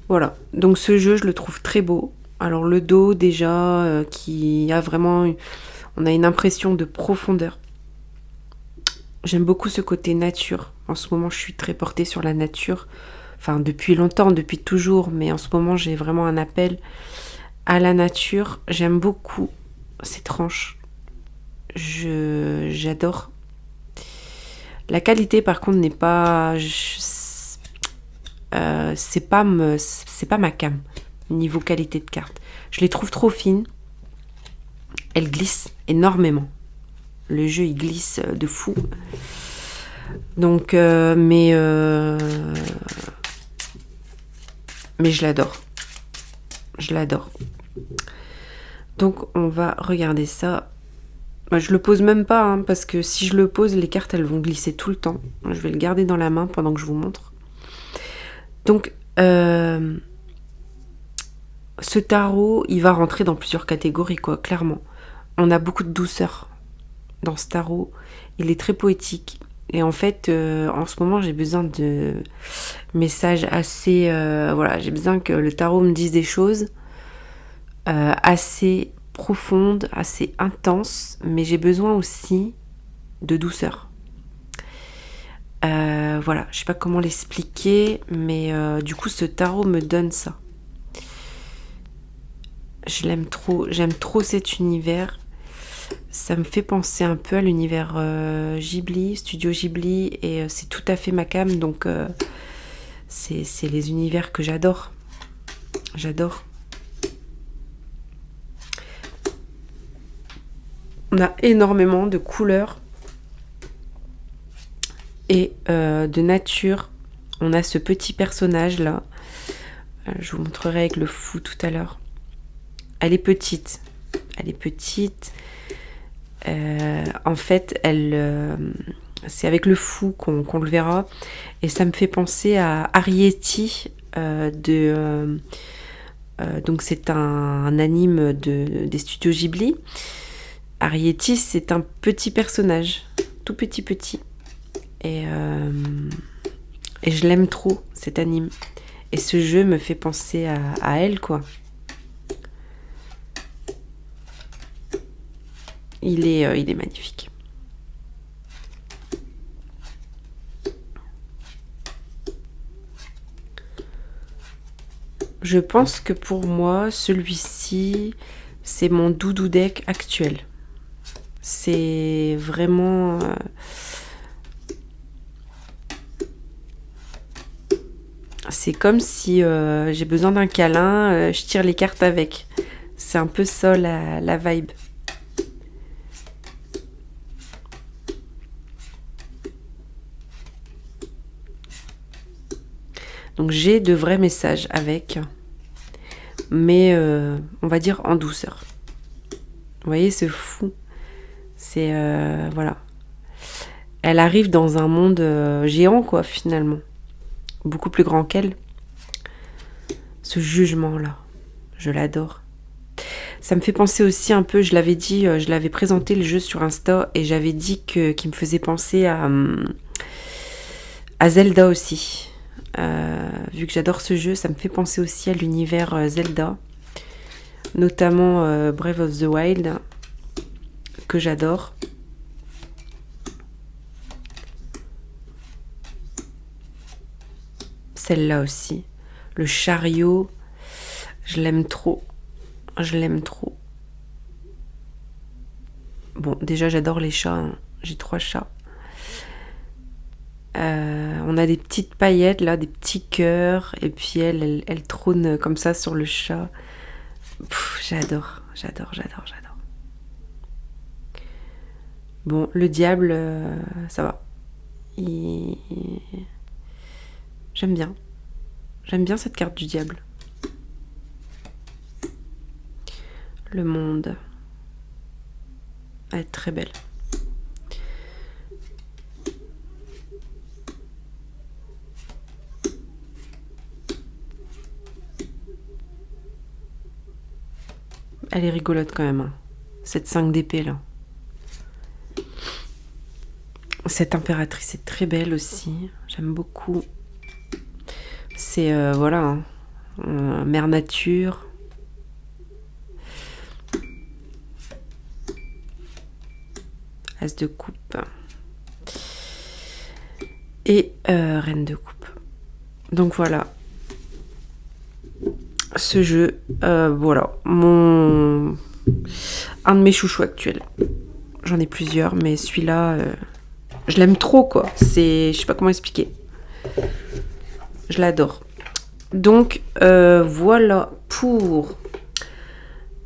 Voilà, donc ce jeu, je le trouve très beau. Alors le dos déjà, qui a vraiment... On a une impression de profondeur. J'aime beaucoup ce côté nature. En ce moment, je suis très portée sur la nature. Enfin, depuis longtemps, depuis toujours. Mais en ce moment, j'ai vraiment un appel à la nature. J'aime beaucoup ces tranches. J'adore. La qualité, par contre, n'est pas... c'est pas ma came. Niveau qualité de carte. Je les trouve trop fines. Elles glissent énormément. Le jeu, il glisse de fou. Donc, mais je l'adore. Je l'adore. Donc, on va regarder ça. Je le pose même pas, hein, parce que si je le pose, les cartes, elles vont glisser tout le temps. Je vais le garder dans la main pendant que je vous montre. Donc, ce tarot, il va rentrer dans plusieurs catégories, quoi, clairement. On a beaucoup de douceur dans ce tarot. Il est très poétique. Et en fait, en ce moment, j'ai besoin de messages assez... voilà, j'ai besoin que le tarot me dise des choses assez profondes, assez intenses, mais j'ai besoin aussi de douceur. Voilà, je sais pas comment l'expliquer, mais du coup, ce tarot me donne ça. Je l'aime trop, j'aime trop cet univers. Ça me fait penser un peu à l'univers Ghibli, Studio Ghibli, et c'est tout à fait ma came, donc c'est les univers que j'adore. J'adore. On a énormément de couleurs et de nature. On a ce petit personnage là. Je vous montrerai avec le fou tout à l'heure. Elle est petite. Elle est petite. En fait, c'est avec le fou qu'on le verra. Et ça me fait penser à Arrietty donc c'est un anime des studios Ghibli. Arrietty, c'est un petit personnage, tout petit. Et je l'aime trop, cet anime. Et ce jeu me fait penser à elle, quoi. Il est magnifique. Je pense que pour moi, celui-ci, c'est mon doudou deck actuel. C'est vraiment... c'est comme si j'ai besoin d'un câlin, je tire les cartes avec. C'est un peu ça la vibe. Donc j'ai de vrais messages avec, mais on va dire en douceur. Vous voyez ce fou, c'est voilà. Elle arrive dans un monde géant, quoi, finalement, beaucoup plus grand qu'elle. Ce jugement là, je l'adore. Ça me fait penser aussi un peu, je l'avais dit, je l'avais présenté le jeu sur Insta et j'avais dit qu'il me faisait penser à Zelda aussi. Vu que j'adore ce jeu, ça me fait penser aussi à l'univers Zelda, notamment Breath of the Wild, que j'adore. Celle-là aussi, le chariot, je l'aime trop, je l'aime trop. Bon, déjà, j'adore les chats. Hein. J'ai 3 chats. On a des petites paillettes, là, des petits cœurs. Et puis elle trône comme ça sur le chat. J'adore. Bon, le diable, ça va. Il... J'aime bien. J'aime bien cette carte du diable. Le monde. Elle est très belle. Elle est rigolote quand même. Hein. Cette 5 d'épée là. Cette impératrice est très belle aussi. J'aime beaucoup. C'est voilà, hein, mère nature. As de coupe. Et reine de coupe. Donc voilà. Ce jeu, voilà. Un de mes chouchous actuels. J'en ai plusieurs, mais celui-là, je l'aime trop, quoi. Je sais pas comment expliquer. Je l'adore. Donc, voilà pour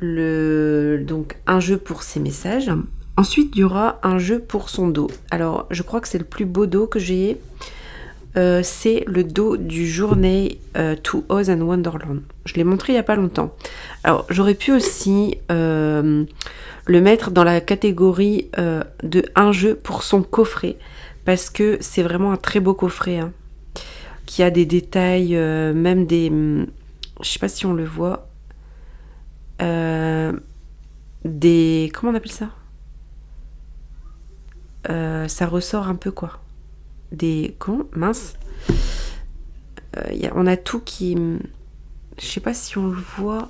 donc un jeu pour ses messages. Ensuite, il y aura un jeu pour son dos. Alors, je crois que c'est le plus beau dos que j'ai. C'est le dos du Journey to Oz and Wonderland. Je l'ai montré il n'y a pas longtemps. Alors, j'aurais pu aussi le mettre dans la catégorie de un jeu pour son coffret. Parce que c'est vraiment un très beau coffret. Hein, qui a des détails, même des... je sais pas si on le voit. Des... Comment on appelle ça ? Ça ressort un peu, quoi. Des... Comment ? Mince. On a tout qui... Je sais pas si on le voit.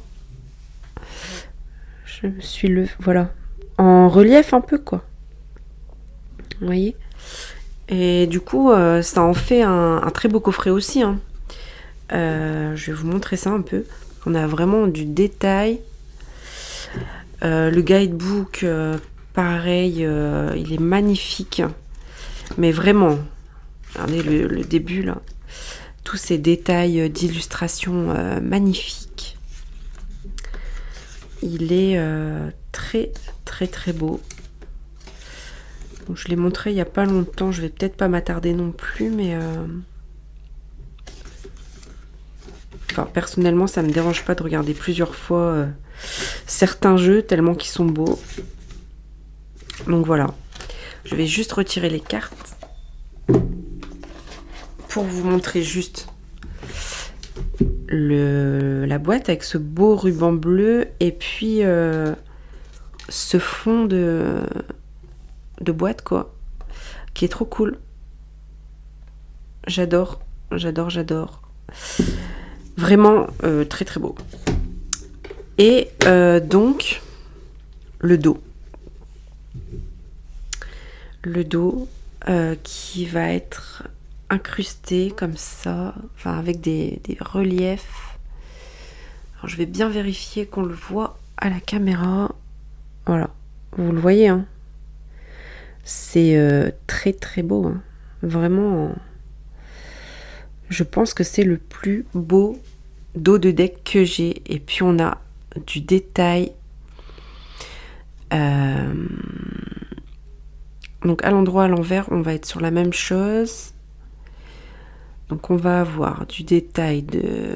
Je suis le... Voilà. En relief un peu, quoi. Vous voyez ? Et du coup, ça en fait un très beau coffret aussi. Hein. Je vais vous montrer ça un peu. On a vraiment du détail. Le guidebook, pareil, il est magnifique. Mais vraiment, regardez le début là. Tous ces détails d'illustration magnifiques. Il est très très très beau. Donc, je l'ai montré il n'y a pas longtemps. Je vais peut-être pas m'attarder non plus, mais... Enfin, personnellement, ça me dérange pas de regarder plusieurs fois certains jeux tellement qu'ils sont beaux. Donc voilà. Je vais juste retirer les cartes pour vous montrer juste la boîte avec ce beau ruban bleu et puis ce fond de boîte, quoi, qui est trop cool. J'adore. Vraiment très très beau. Et donc, le dos. Le dos qui va être incrusté comme ça, enfin avec des reliefs. Alors, je vais bien vérifier qu'on le voit à la caméra. Voilà, vous le voyez, hein. C'est très très beau, hein. Vraiment. Je pense que c'est le plus beau dos de deck que j'ai. Et puis on a du détail. Donc à l'endroit, à l'envers, on va être sur la même chose. Donc on va avoir du détail de...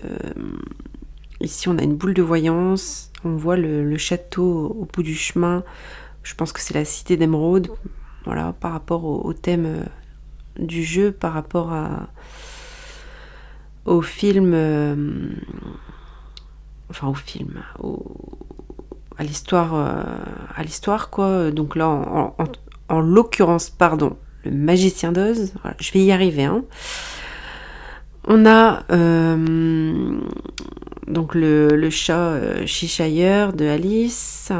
Ici on a une boule de voyance. On voit le château au bout du chemin. Je pense que c'est la cité d'Émeraude. Voilà, par rapport au thème du jeu, par rapport au film... Enfin au film... à l'histoire, quoi. Donc là, en l'occurrence, pardon, le magicien d'Oz. Voilà, je vais y arriver, hein. On a donc le chat Cheshire de Alice.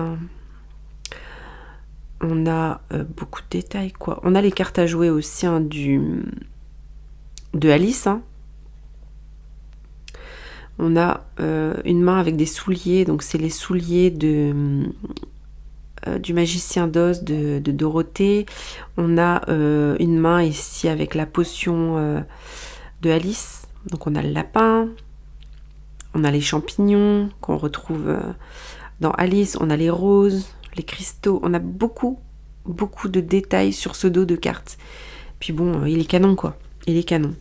On a beaucoup de détails, quoi. On a les cartes à jouer aussi, hein, de Alice. Hein. On a une main avec des souliers, donc c'est les souliers de du Magicien d'Oz de Dorothée. On a une main ici avec la potion de Alice. Donc on a le lapin, on a les champignons qu'on retrouve dans Alice, on a les roses, les cristaux. On a beaucoup de détails sur ce dos de carte. Puis bon, il est canon quoi. Il est canon.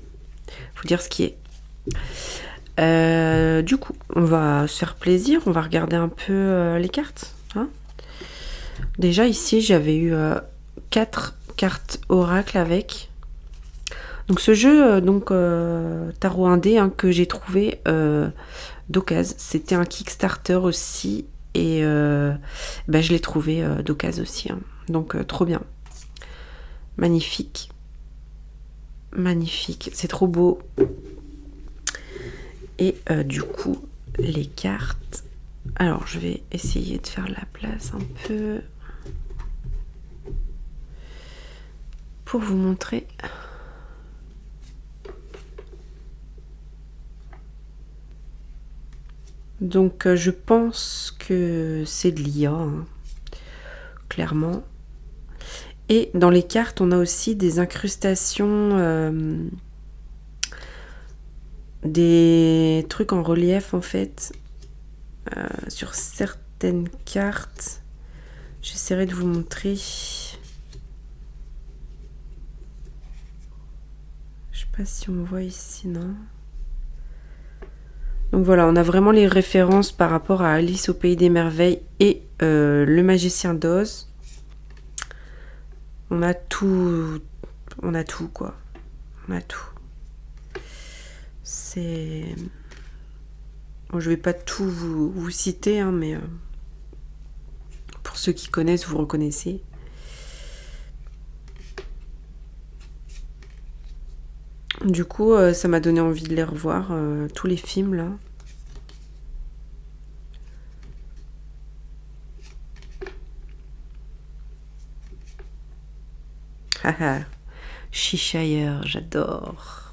Faut dire ce qui est. Du coup, on va se faire plaisir. On va regarder un peu les cartes. Hein. Déjà ici, j'avais eu 4 cartes oracle avec. Donc ce jeu, Tarot Indé, hein, que j'ai trouvé d'occasion. C'était un Kickstarter aussi. Et je l'ai trouvé d'occasion aussi. Hein. Donc trop bien. Magnifique. Magnifique. C'est trop beau. Et du coup, les cartes. Alors, je vais essayer de faire la place un peu pour vous montrer. Donc, je pense que c'est de l'IA, hein, clairement. Et dans les cartes, on a aussi des incrustations, des trucs en relief, en fait, sur certaines cartes. J'essaierai de vous montrer. Je sais pas si on voit ici, non. Donc voilà, on a vraiment les références par rapport à Alice au Pays des Merveilles et le Magicien d'Oz. On a tout quoi. On a tout. C'est... Bon, je vais pas tout vous citer, hein, mais pour ceux qui connaissent, vous reconnaissez. Du coup, ça m'a donné envie de les revoir, tous les films là. Haha, Cheshire, j'adore.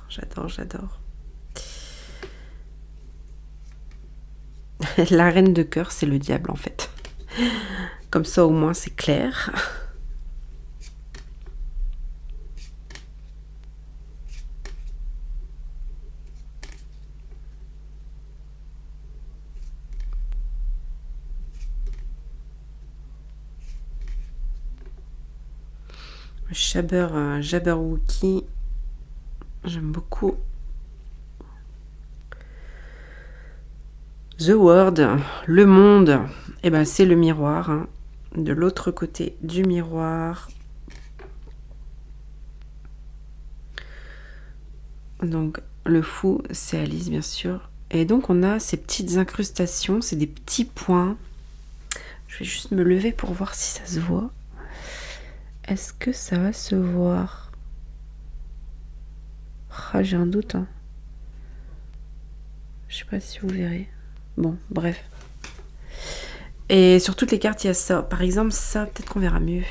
La reine de cœur, c'est le diable en fait. Comme ça, au moins, c'est clair. Jabberwocky, j'aime beaucoup. The World, le monde, et ben c'est le miroir. Hein. De l'autre côté du miroir. Donc le fou, c'est Alice bien sûr. Et donc on a ces petites incrustations, c'est des petits points. Je vais juste me lever pour voir si ça se voit. Est-ce que ça va se voir? Ah, j'ai un doute. Hein. Je sais pas si vous verrez. Bon, bref. Et sur toutes les cartes, il y a ça. Par exemple, ça, peut-être qu'on verra mieux.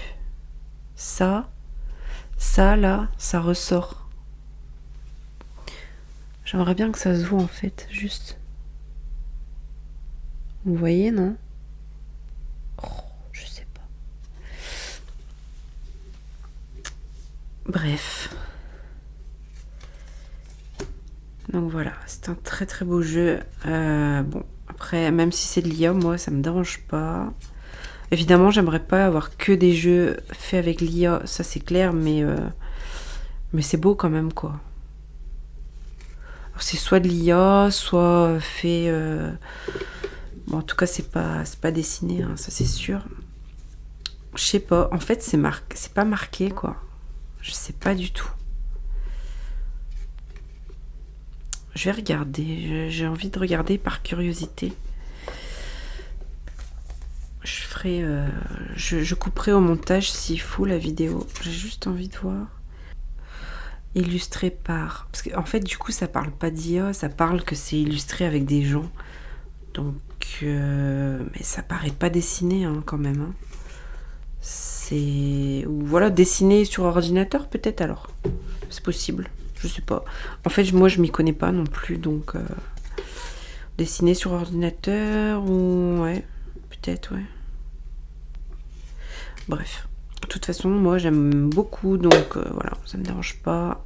Ça, là, ça ressort. J'aimerais bien que ça se voit en fait, juste. Vous voyez, non? Oh, je sais pas. Bref. Donc voilà, c'est un très très beau jeu. Bon, après, même si c'est de l'IA, moi, ça me dérange pas. Évidemment, j'aimerais pas avoir que des jeux faits avec l'IA, ça c'est clair, mais c'est beau quand même, quoi. C'est soit de l'IA, soit fait... Bon, en tout cas, c'est pas dessiné, hein, ça c'est sûr. Je sais pas, en fait, c'est pas marqué, quoi. Je sais pas du tout. Je vais regarder, j'ai envie de regarder par curiosité. Je ferai... je couperai au montage s'il faut la vidéo. J'ai juste envie de voir. Illustré par... Parce qu'en fait, du coup, ça parle pas d'IA, ça parle que c'est illustré avec des gens. Donc... mais ça paraît pas dessiné, hein, quand même. Hein. C'est... Ou voilà, dessiné sur ordinateur, peut-être, alors. C'est possible, je sais pas. En fait, moi, je m'y connais pas non plus, donc... dessiné sur ordinateur, ou... Ouais, peut-être, ouais. Bref. De toute façon, moi, j'aime beaucoup, donc voilà, ça me dérange pas.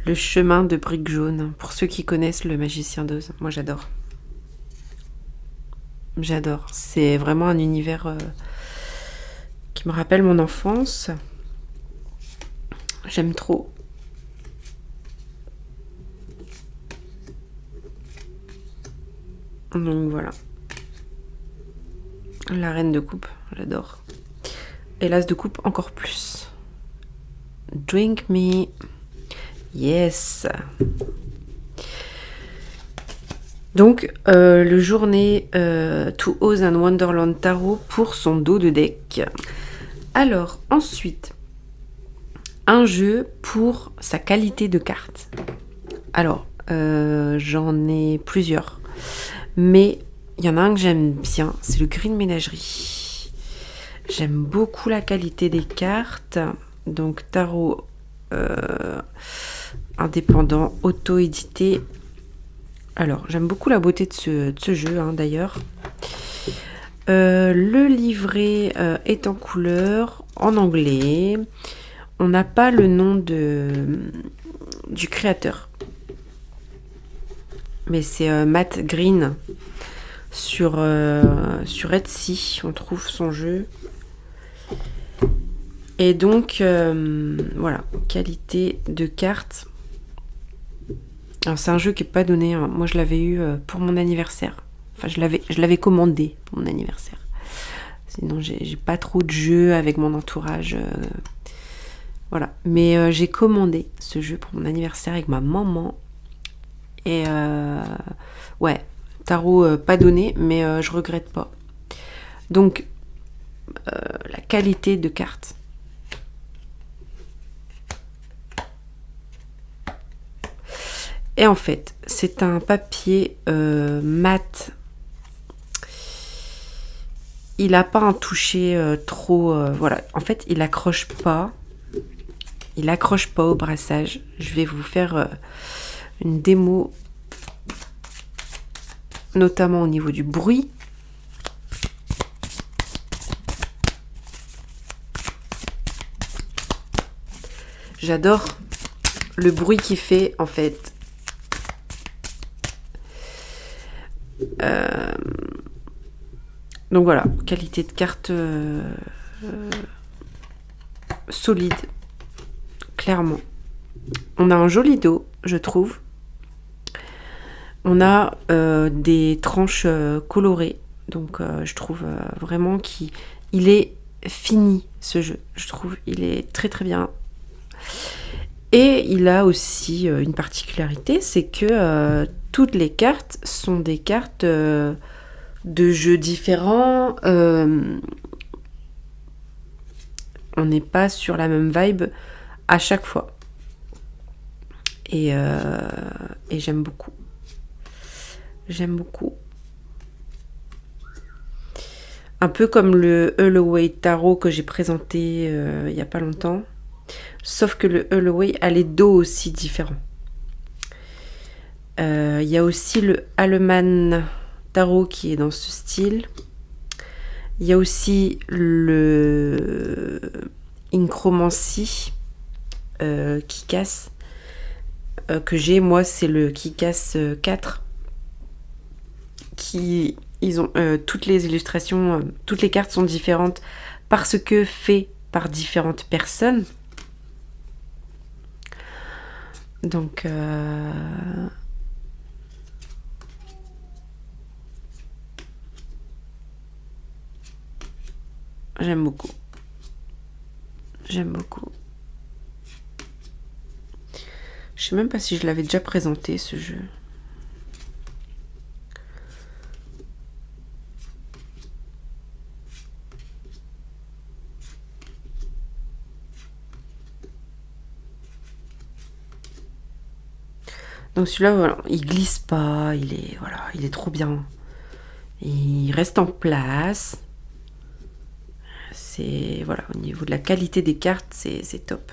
Le chemin de briques jaunes, pour ceux qui connaissent le Magicien d'Oz. Moi, j'adore. J'adore. C'est vraiment un univers qui me rappelle mon enfance. J'aime trop. Donc voilà. La reine de coupe, j'adore. Et l'as de coupe, encore plus. Drink me. Yes. Donc, le journée To Oz and Wonderland Tarot pour son dos de deck. Alors, ensuite, un jeu pour sa qualité de carte. Alors, j'en ai plusieurs. Mais il y en a un que j'aime bien, c'est le Green Ménagerie. J'aime beaucoup la qualité des cartes. Donc, tarot indépendant, auto-édité. Alors, j'aime beaucoup la beauté de ce jeu, hein, d'ailleurs. Le livret est en couleur, en anglais. On n'a pas le nom du créateur. Mais c'est Matt Green. Sur Etsy, on trouve son jeu. Et donc, voilà, qualité de carte. Alors, c'est un jeu qui n'est pas donné. Hein. Moi, je l'avais eu pour mon anniversaire. Enfin, je l'avais commandé pour mon anniversaire. Sinon, j'ai pas trop de jeux avec mon entourage. Voilà. Mais j'ai commandé ce jeu pour mon anniversaire avec ma maman. Et ouais, tarot pas donné, mais je regrette pas. Donc, la qualité de carte. Et en fait, c'est un papier mat. Il n'a pas un toucher trop... voilà, en fait, il accroche pas. Il accroche pas au brassage. Je vais vous faire une démo, notamment au niveau du bruit. J'adore le bruit qu'il fait, en fait. Donc voilà, qualité de carte solide, clairement. On a un joli dos, je trouve. On a des tranches colorées. Donc je trouve vraiment qu'il est fini, ce jeu. Je trouve il est très très bien. Et il a aussi une particularité, c'est que toutes les cartes sont des cartes de jeux différents. On n'est pas sur la même vibe à chaque fois. Et j'aime beaucoup. J'aime beaucoup. Un peu comme le Holloway Tarot que j'ai présenté il n'y a pas longtemps. Sauf que le Holloway a les dos aussi différents. Il y a aussi le Alleman Tarot qui est dans ce style. Il y a aussi le Incromancy qui casse. Que j'ai, moi, c'est le qui casse 4. Ils ont toutes les illustrations, toutes les cartes sont différentes parce que fait par différentes personnes. Donc j'aime beaucoup. J'aime beaucoup. Je sais même pas si je l'avais déjà présenté ce jeu. Donc celui-là, voilà, il glisse pas, il est trop bien. Il reste en place. C'est voilà, au niveau de la qualité des cartes, c'est top.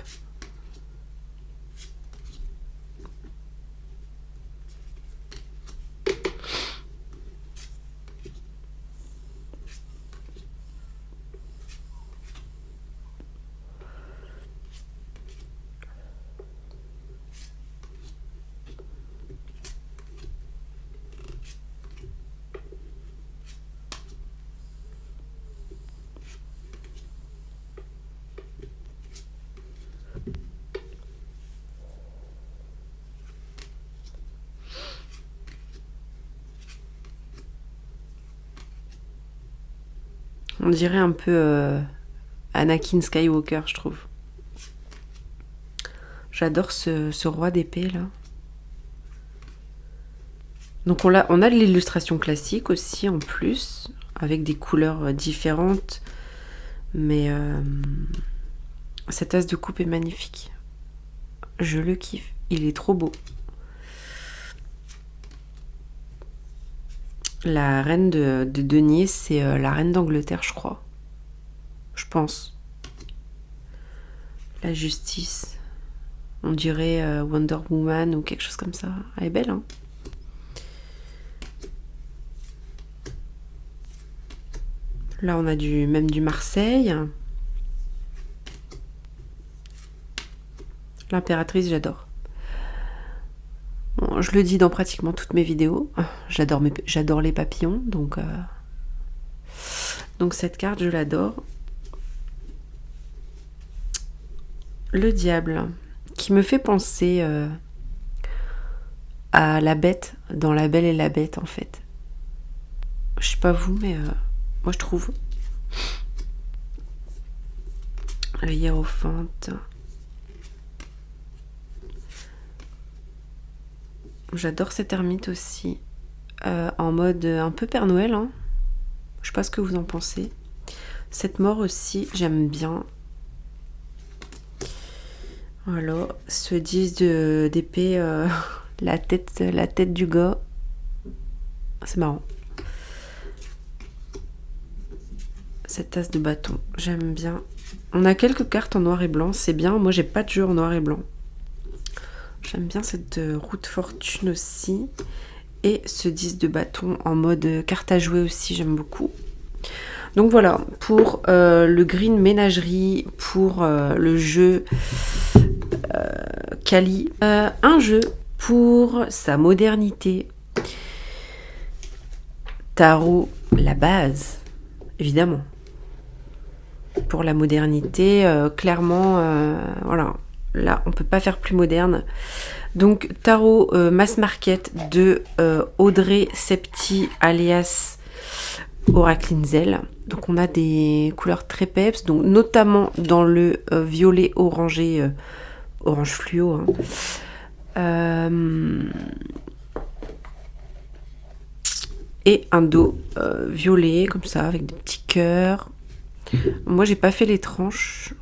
On dirait un peu Anakin Skywalker, je trouve. J'adore ce roi d'épée là. Donc on a de l'illustration classique aussi en plus, avec des couleurs différentes. Mais cet as de coupe est magnifique. Je le kiffe. Il est trop beau. La reine de denier, c'est la reine d'Angleterre, je crois. Je pense. La justice. On dirait Wonder Woman ou quelque chose comme ça. Elle est belle, hein? Là, on a même du Marseille. L'impératrice, j'adore. Bon, je le dis dans pratiquement toutes mes vidéos. J'adore les papillons, donc cette carte, je l'adore. Le diable, qui me fait penser à la bête dans La Belle et la Bête, en fait. Je sais pas vous, mais moi je trouve. Le hiérophante. J'adore cette ermite aussi. En mode un peu Père Noël. Hein. Je sais pas ce que vous en pensez. Cette mort aussi, j'aime bien. Voilà, ce 10 d'épée, la tête du gars. C'est marrant. Cette tasse de bâton, j'aime bien. On a quelques cartes en noir et blanc, c'est bien. Moi, j'ai pas de jeu en noir et blanc. J'aime bien cette roue de fortune aussi. Et ce 10 de bâton en mode carte à jouer aussi, j'aime beaucoup. Donc voilà, pour le green ménagerie, pour le jeu Kali. Un jeu pour sa modernité. Tarot, la base, évidemment. Pour la modernité, clairement, voilà. Là, on peut pas faire plus moderne. Donc, Tarot Mass Market de Audrey Septi, alias Oracle Inzel. Donc, on a des couleurs très peps, donc notamment dans le violet orangé, orange fluo. Hein. Et un dos violet, comme ça, avec des petits cœurs. Moi, j'ai pas fait les tranches.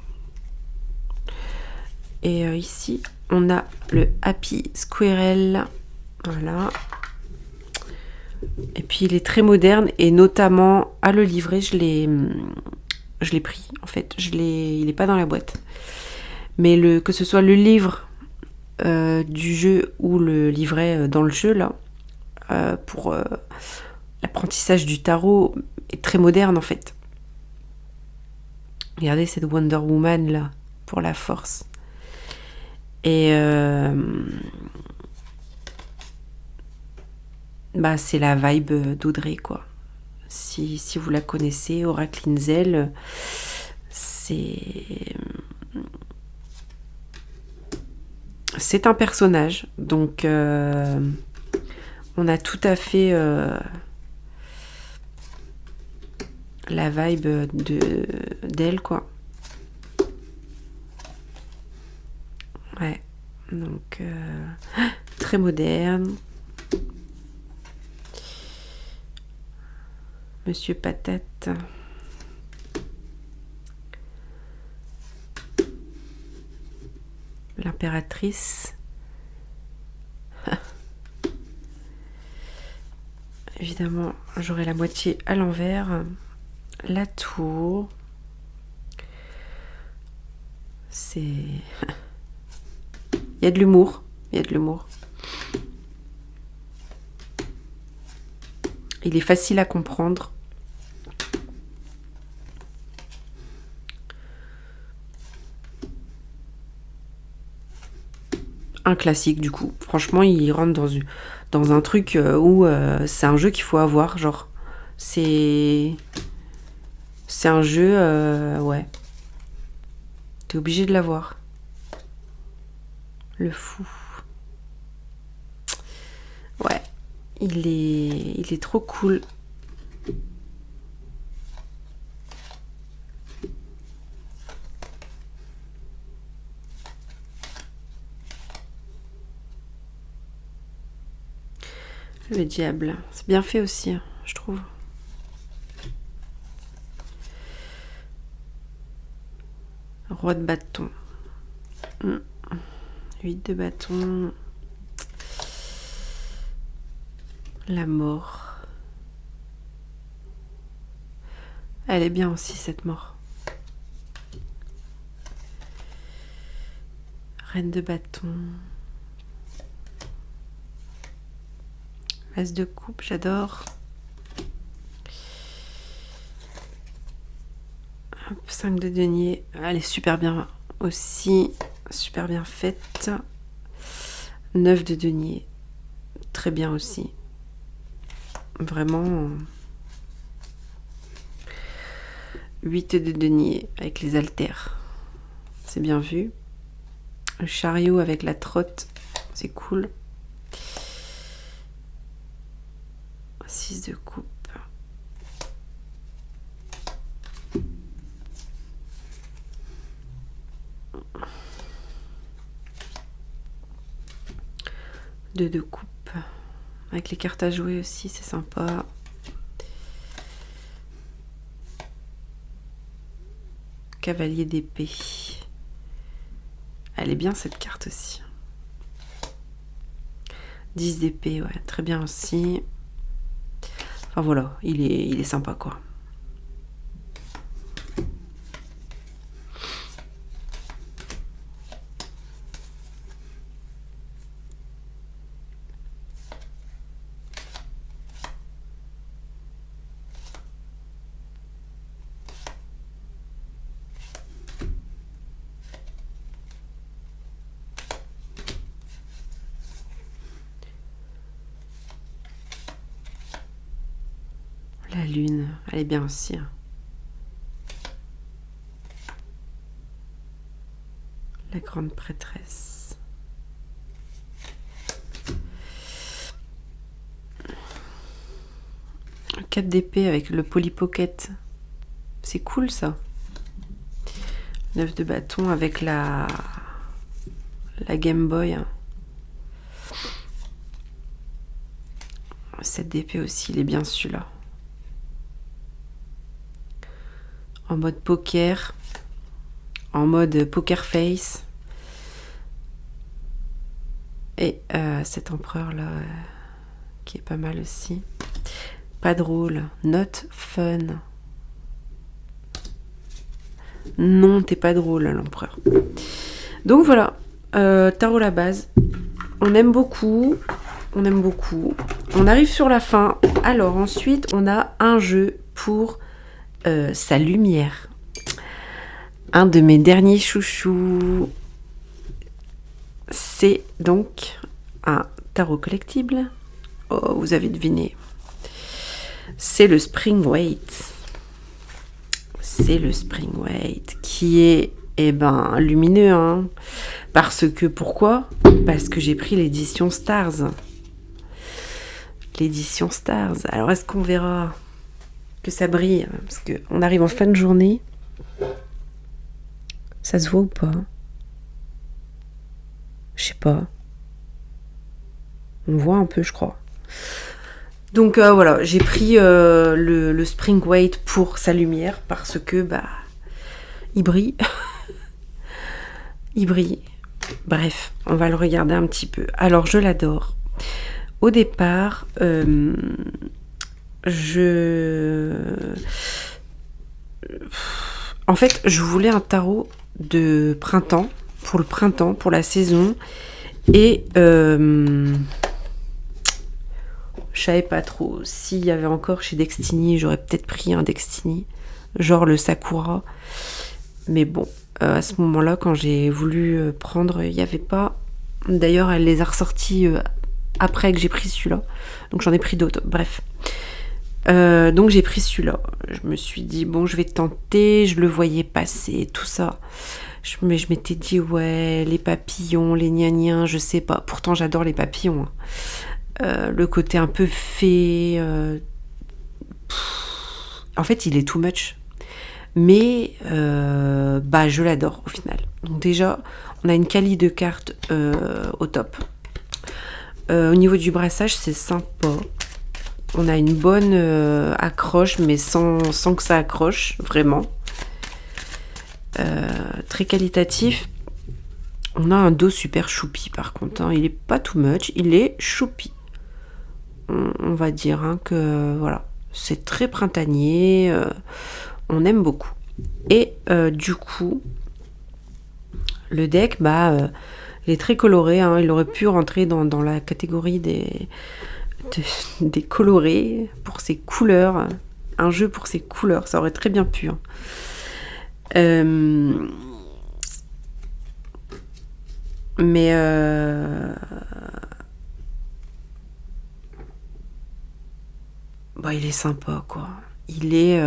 Et ici, on a le Happy Squirrel. Voilà. Et puis, il est très moderne. Et notamment, à le livrer, je l'ai pris, en fait. Il n'est pas dans la boîte. Mais que ce soit le livre du jeu ou le livret dans le jeu, là, pour l'apprentissage du tarot, est très moderne, en fait. Regardez cette Wonder Woman, là, pour la force. Et bah, c'est la vibe d'Audrey, quoi. Si vous la connaissez, Oracle Inzel, c'est un personnage. Donc, on a tout à fait la vibe d'elle, quoi. Ouais. Donc, très moderne. Monsieur Patate. L'impératrice. Évidemment, j'aurai la moitié à l'envers. La tour. C'est... Il y a de l'humour. Il y a de l'humour. Il est facile à comprendre. Un classique du coup. Franchement, il rentre dans un truc où c'est un jeu qu'il faut avoir. Genre, c'est un jeu, ouais. T'es obligé de l'avoir. Le fou. Ouais, il est trop cool. Le diable, c'est bien fait aussi, hein, je trouve. Roi de bâton. 8 de bâton. La mort. Elle est bien aussi, cette mort. Reine de bâton. As de coupe, j'adore. 5 de denier. Elle est super bien aussi. Super bien faite. 9 de denier. Très bien aussi. Vraiment. 8 de denier avec les haltères. C'est bien vu. Le chariot avec la trotte. C'est cool. 6 de coupe. Deux de coupe. Avec les cartes à jouer aussi, c'est sympa. Cavalier d'épée. Elle est bien cette carte aussi. 10 d'épée, ouais, très bien aussi. Enfin voilà, il est sympa quoi. La lune, elle est bien aussi. La grande prêtresse. Le 4 d'épée avec le Polly Pocket. C'est cool ça. 9 de bâton avec la Game Boy. 7 d'épée aussi, il est bien celui-là. En mode poker. En mode poker face. Et cet empereur là qui est pas mal aussi. Pas drôle. Not fun. Non, t'es pas drôle, l'empereur. Donc voilà. Tarot la base. On aime beaucoup. On aime beaucoup. On arrive sur la fin. Alors ensuite, on a un jeu pour sa lumière. Un de mes derniers chouchous. C'est donc un tarot collectible. Oh, vous avez deviné. C'est le Spring Weight. C'est le Spring Weight qui est, lumineux. Hein. Parce que, pourquoi ? Parce que j'ai pris l'édition Stars. L'édition Stars. Alors, est-ce qu'on verra que ça brille ? Parce qu'on arrive en fin de journée. Ça se voit ou pas ? Je sais pas. On voit un peu, je crois. Donc voilà, j'ai pris le Spring Weight pour sa lumière parce que bah il brille. Il brille. Bref, on va le regarder un petit peu. Alors je l'adore. Au départ, en fait, je voulais un tarot de printemps, pour la saison. Et je savais pas trop. S'il y avait encore chez Destiny, j'aurais peut-être pris un Destiny, genre le Sakura. Mais bon, à ce moment-là, quand j'ai voulu prendre, il n'y avait pas. D'ailleurs, elle les a ressortis après que j'ai pris celui-là. Donc j'en ai pris d'autres. Bref. Donc j'ai pris celui-là. Je me suis dit, bon, je vais tenter. Je le voyais passer, tout ça. Mais je m'étais dit, ouais, les papillons, les gnagniens, je sais pas. Pourtant, j'adore les papillons. Le côté un peu fée. En fait, il est too much. Mais bah, je l'adore au final. Donc déjà, on a une qualité de cartes au top. Au niveau du brassage, c'est sympa. On a une bonne accroche, mais sans que ça accroche, vraiment. Très qualitatif. On a un dos super choupi par contre. Hein. Il est pas too much, il est choupi. On va dire hein, que voilà, c'est très printanier. On aime beaucoup. Et du coup, le deck, bah, il est très coloré. Hein. Il aurait pu rentrer dans la catégorie des colorés pour ses couleurs. Un jeu pour ses couleurs, ça aurait très bien pu. Hein. Mais bah, il est sympa quoi. Il est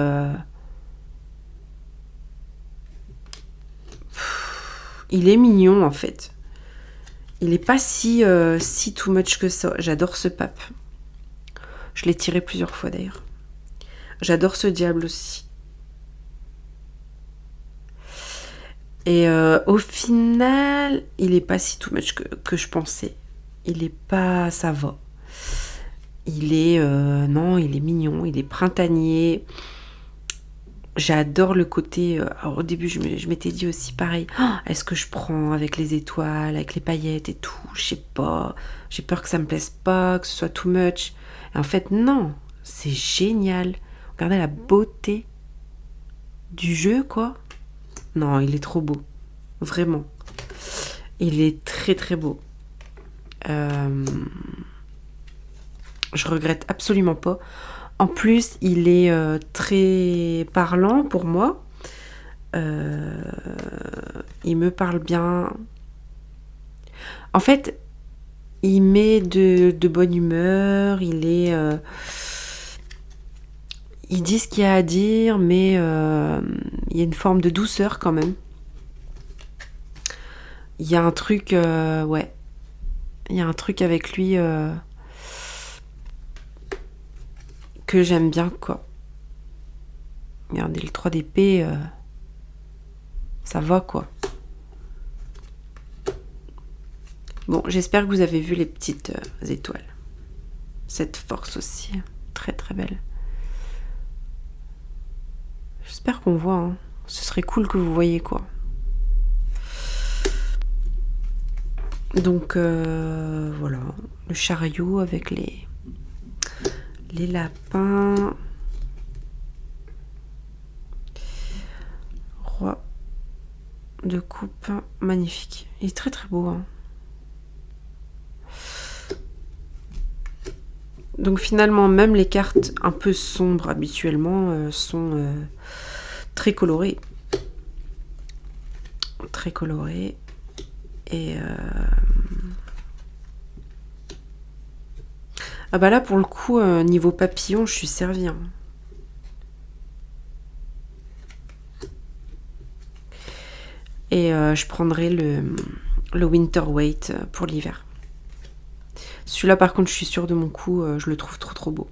mignon en fait. Il est pas si too much que ça. J'adore ce pape. Je l'ai tiré plusieurs fois d'ailleurs. J'adore ce diable aussi. Et au final, il est pas si too much que je pensais. Il est pas... ça va. Il est... non, il est mignon, il est printanier. J'adore le côté... alors au début, je m'étais dit aussi pareil. Oh, est-ce que je prends avec les étoiles, avec les paillettes et tout? Je sais pas. J'ai peur que ça me plaise pas, que ce soit too much. Et en fait, non. C'est génial. Regardez la beauté du jeu, quoi. Non, il est trop beau. Vraiment. Il est très très beau. Je regrette absolument pas. En plus, il est très parlant pour moi. Il me parle bien. En fait, il met de bonne humeur. Il est... il dit ce qu'il y a à dire, mais il y a une forme de douceur quand même. Il y a un truc... ouais. Il y a un truc avec lui... que j'aime bien quoi. Regardez le 3 d'épée, ça va quoi. Bon, j'espère que vous avez vu les petites étoiles. Cette force aussi, très très belle. J'espère qu'on voit. Hein. Ce serait cool que vous voyez quoi. Donc voilà, le chariot avec les lapins. Roi de coupe, magnifique. Il est très très beau. Hein. Donc finalement, même les cartes un peu sombres habituellement sont très colorées. Très colorées. Et ah bah là pour le coup, niveau papillon, je suis servie. Hein. Et je prendrai le Winter Weight pour l'hiver. Celui-là par contre je suis sûre de mon coup, je le trouve trop trop beau.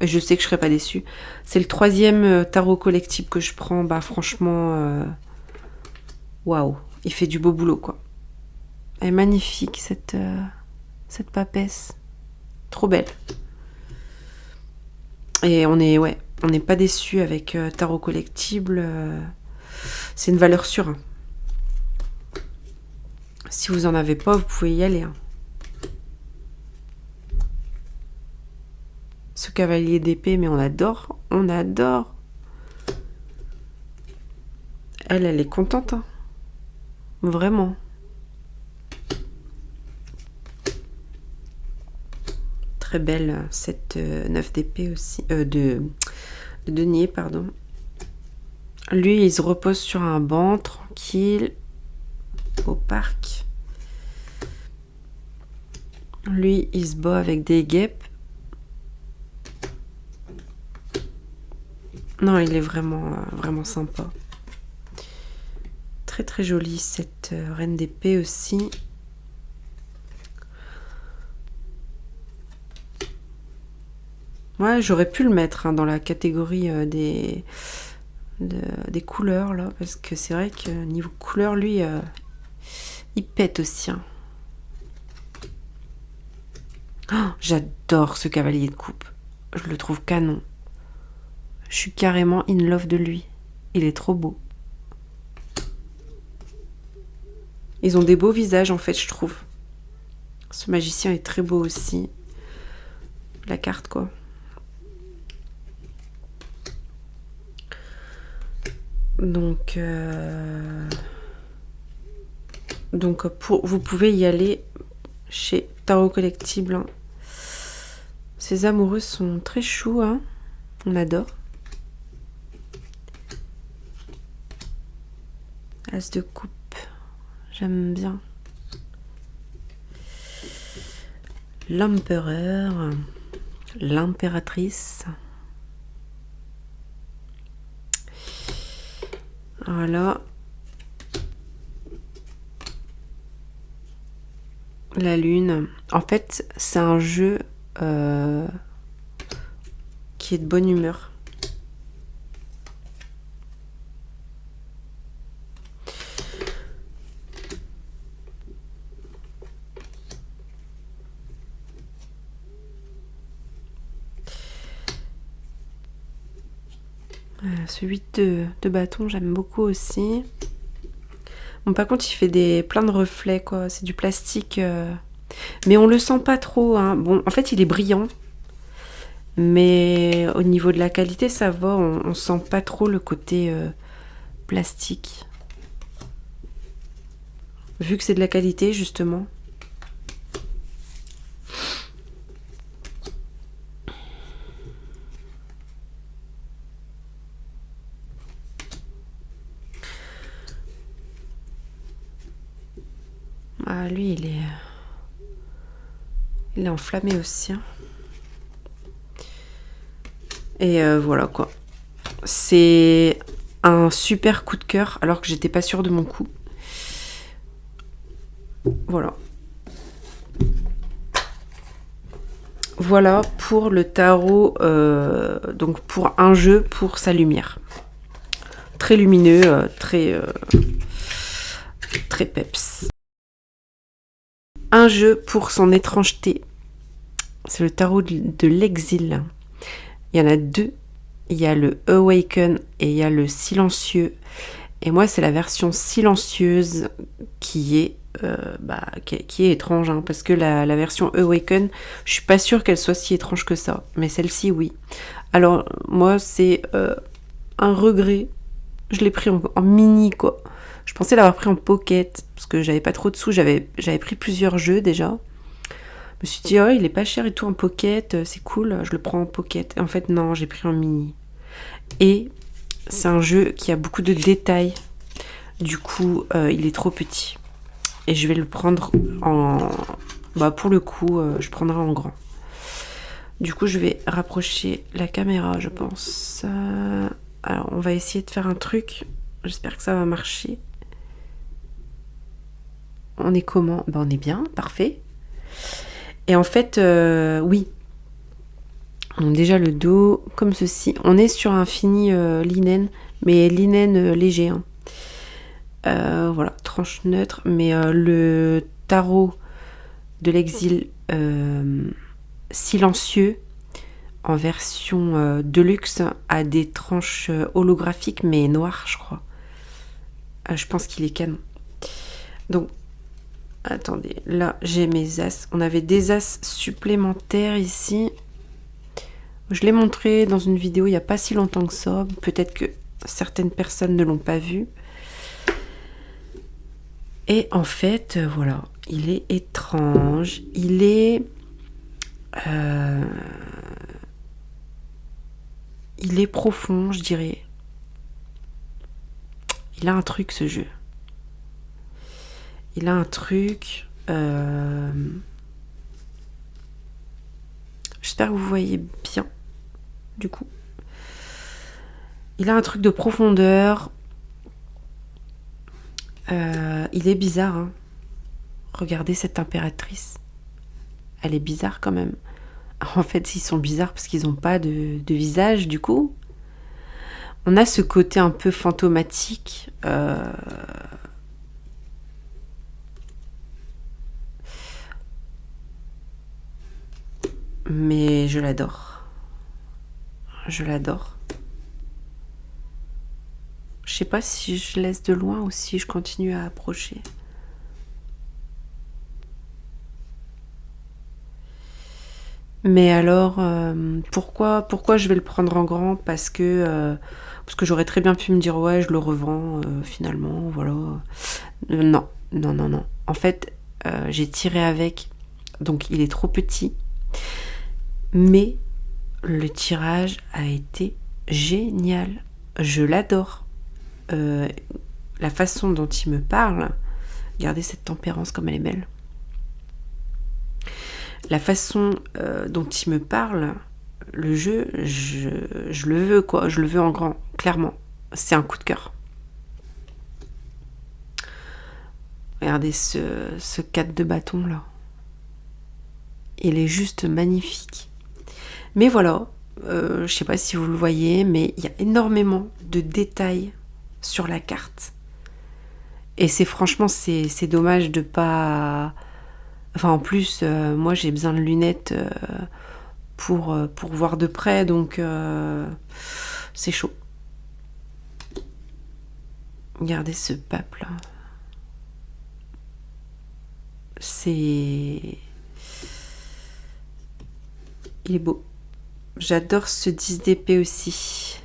Et je sais que je serai pas déçue. C'est le 3e tarot collectif que je prends. Bah franchement, waouh, il fait du beau boulot quoi. Elle est magnifique, cette papesse. Trop belle. Et on n'est pas déçu avec Tarot Collectible. C'est une valeur sûre. Hein. Si vous en avez pas, vous pouvez y aller. Hein. Ce cavalier d'épée, mais on adore. On adore. Elle est contente. Hein. Vraiment. Très belle, cette 9 d'épée aussi. De denier, pardon. Lui, il se repose sur un banc, tranquille, au parc. Lui, il se bat avec des guêpes. Non, il est vraiment sympa. Très très jolie, cette reine d'épée aussi. Ouais, j'aurais pu le mettre hein, dans la catégorie des couleurs, là, parce que c'est vrai que niveau couleur, lui, il pète aussi. Hein. Oh, j'adore ce cavalier de coupe. Je le trouve canon. Je suis carrément in love de lui. Il est trop beau. Ils ont des beaux visages, en fait, je trouve. Ce magicien est très beau aussi. La carte, quoi. Donc vous pouvez y aller chez Tarot Collectible. Hein. Ces amoureux sont très choux, hein. On adore. As de coupe, j'aime bien. L'empereur, l'impératrice. Voilà. La lune. En fait, c'est un jeu qui est de bonne humeur. Ce 8 de bâton, j'aime beaucoup aussi. Bon, par contre, il fait plein de reflets, quoi. C'est du plastique. Mais on le sent pas trop. Hein. Bon, en fait, il est brillant. Mais au niveau de la qualité, ça va. On sent pas trop le côté plastique. Vu que c'est de la qualité, justement. Ah, lui, il est enflammé aussi. Hein. Et voilà, quoi. C'est un super coup de cœur, alors que j'étais pas sûre de mon coup. Voilà. Voilà pour le tarot, donc pour un jeu pour sa lumière. Très lumineux, très peps. Un jeu pour son étrangeté. C'est le tarot de l'exil. Il y en a deux. Il y a le Awaken et il y a le silencieux. Et moi, c'est la version silencieuse qui est étrange. Hein, parce que la version Awaken, je suis pas sûre qu'elle soit si étrange que ça. Mais celle-ci, oui. Alors, moi, c'est un regret. Je l'ai pris en mini, quoi. Je pensais l'avoir pris en pocket, parce que j'avais pas trop de sous, j'avais pris plusieurs jeux déjà. Je me suis dit, oh, il est pas cher et tout en pocket, c'est cool, je le prends en pocket. Et en fait, non, j'ai pris en mini. Et c'est un jeu qui a beaucoup de détails. Du coup, il est trop petit. Et je vais le prendre en... Bah, pour le coup, je prendrai en grand. Du coup, je vais rapprocher la caméra, je pense. Alors, on va essayer de faire un truc. J'espère que ça va marcher. On est comment? Ben, on est bien, parfait. Et en fait, oui. Donc déjà le dos, comme ceci. On est sur un fini linen, mais linen léger. Hein. Voilà, tranche neutre. Mais le tarot de l'exil silencieux en version deluxe à des tranches holographiques mais noires, je crois. Je pense qu'il est canon. Donc, attendez, là j'ai mes as. On avait des as supplémentaires ici. Je l'ai montré dans une vidéo il n'y a pas si longtemps que ça. Peut-être que certaines personnes ne l'ont pas vu. Et en fait, voilà, il est étrange. Il est profond, je dirais. Il a un truc, ce jeu. Il a un truc. J'espère que vous voyez bien, du coup. Il a un truc de profondeur. Il est bizarre, hein. Regardez cette impératrice. Elle est bizarre quand même. En fait, ils sont bizarres parce qu'ils n'ont pas de visage, du coup. On a ce côté un peu fantomatique. Mais je l'adore. Je l'adore. Je sais pas si je laisse de loin ou si je continue à approcher. Mais alors, pourquoi je vais le prendre en grand? Parce que j'aurais très bien pu me dire, ouais, je le revends, finalement, voilà. Non. En fait, j'ai tiré avec, donc il est trop petit. Mais le tirage a été génial. Je l'adore. La façon dont il me parle, regardez cette tempérance comme elle est belle. La façon dont il me parle, le jeu, je le veux, quoi. Je le veux en grand, clairement. C'est un coup de cœur. Regardez ce 4 de bâton là. Il est juste magnifique. Mais voilà, je sais pas si vous le voyez, mais il y a énormément de détails sur la carte. Et franchement, c'est dommage de pas... Enfin, en plus, moi, j'ai besoin de lunettes pour voir de près, donc c'est chaud. Regardez ce pape, là. Il est beau. J'adore ce 10 d'épée aussi.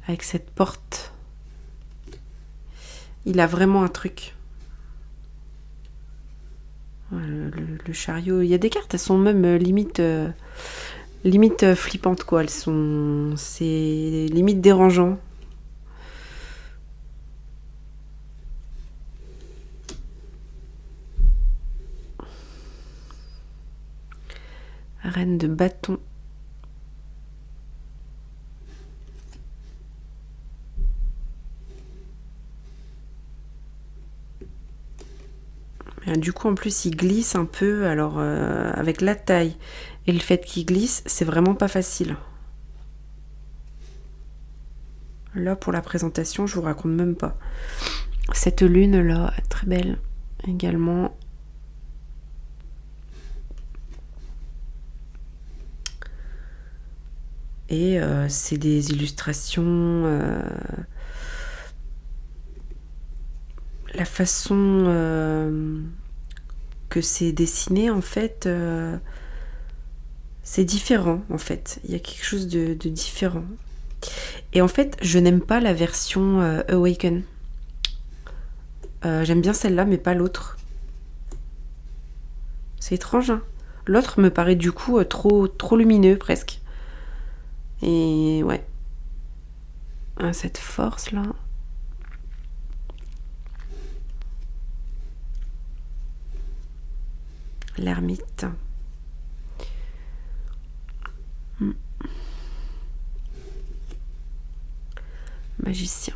Avec cette porte. Il a vraiment un truc. Le chariot. Il y a des cartes, elles sont même limite flippantes, quoi. C'est limite dérangeant. Reine de bâton. Du coup, en plus, il glisse un peu. Alors, avec la taille et le fait qu'il glisse, c'est vraiment pas facile. Là, pour la présentation, je vous raconte même pas. Cette lune-là, très belle également. Et c'est des illustrations... la façon que c'est dessiné, en fait, c'est différent, en fait. Il y a quelque chose de différent. Et en fait, je n'aime pas la version Awaken. J'aime bien celle-là, mais pas l'autre. C'est étrange, hein. L'autre me paraît du coup trop lumineux, presque. Et ouais. Ah, cette force-là... L'ermite. Magicien.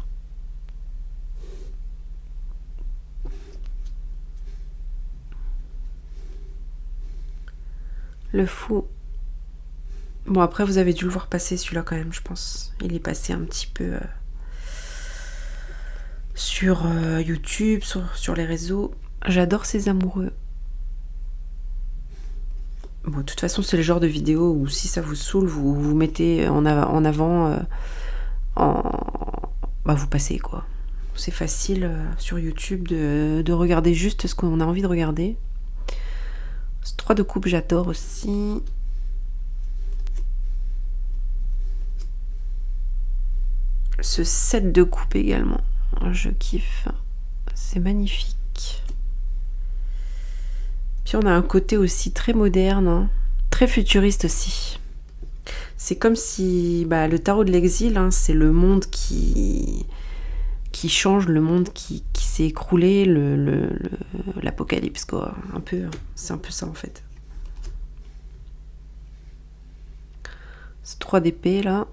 Le fou. Bon, après, vous avez dû le voir passer, celui-là, quand même, je pense. Il est passé un petit peu sur YouTube, sur les réseaux. J'adore ces amoureux. Bon, de toute façon, c'est le genre de vidéo où si ça vous saoule, vous mettez en avant, bah, vous passez quoi. C'est facile sur YouTube de regarder juste ce qu'on a envie de regarder. Ce 3 de coupe, j'adore aussi. Ce 7 de coupe également, je kiffe. C'est magnifique. Puis on a un côté aussi très moderne, hein, très futuriste aussi. C'est comme si le tarot de l'exil, hein, c'est le monde qui change, le monde qui s'est écroulé, l'apocalypse quoi. Un peu, c'est un peu ça en fait. Ce 3 d'épée là.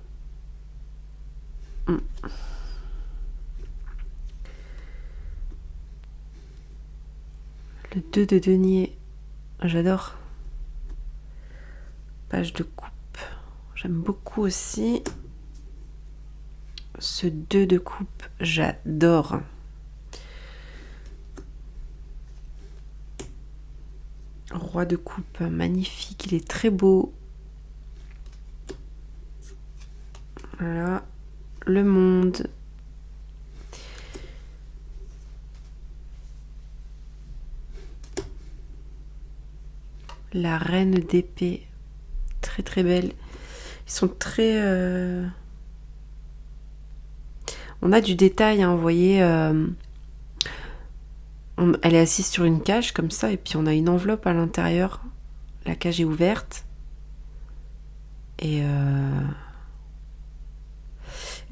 Le 2 de denier, j'adore. Page de coupe, j'aime beaucoup aussi. Ce 2 de coupe, j'adore. Roi de coupe, magnifique, il est très beau. Voilà, le monde. La reine d'épée, très très belle. Ils sont très... On a du détail, hein, vous voyez. Elle est assise sur une cage comme ça, et puis on a une enveloppe à l'intérieur. La cage est ouverte. Et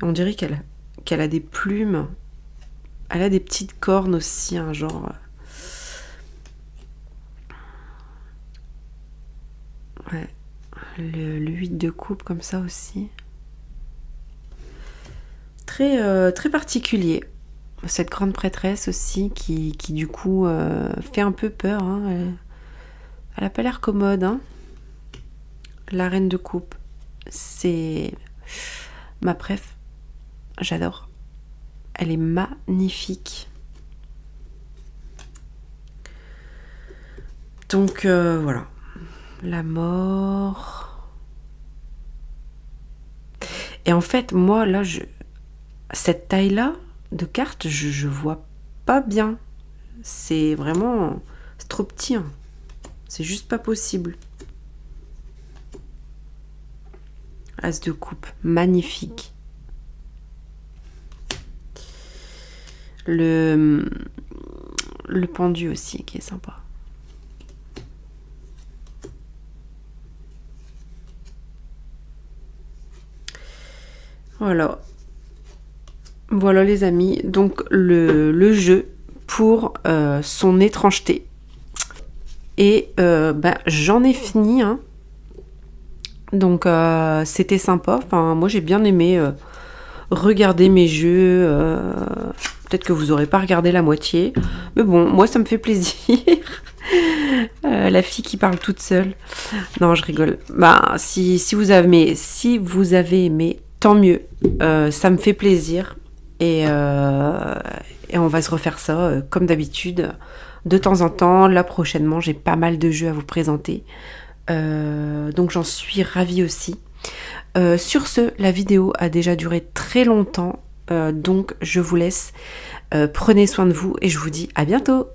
on dirait qu'elle a des plumes. Elle a des petites cornes aussi, hein, genre... Ouais. Le 8 de coupe comme ça aussi. Très, très particulier. Cette grande prêtresse aussi qui du coup fait un peu peur. Hein. Elle a pas l'air commode. Hein. La reine de coupe. C'est ma préf. J'adore. Elle est magnifique. Donc voilà. La mort. Et en fait, moi, là, cette taille-là de carte, je vois pas bien. C'est vraiment... C'est trop petit. Hein. C'est juste pas possible. As de coupe. Magnifique. Le pendu aussi, qui est sympa. Voilà. Voilà les amis, donc le jeu pour son étrangeté. Et j'en ai fini. Hein. Donc c'était sympa. Enfin, moi j'ai bien aimé regarder mes jeux. Peut-être que vous n'aurez pas regardé la moitié. Mais bon, moi ça me fait plaisir. La fille qui parle toute seule. Non, je rigole. Si vous avez aimé, tant mieux. Ça me fait plaisir. Et on va se refaire ça comme d'habitude de temps en temps. Là prochainement j'ai pas mal de jeux à vous présenter, donc j'en suis ravie aussi. Sur ce, la vidéo a déjà duré très longtemps, donc je vous laisse. Prenez soin de vous et je vous dis à bientôt.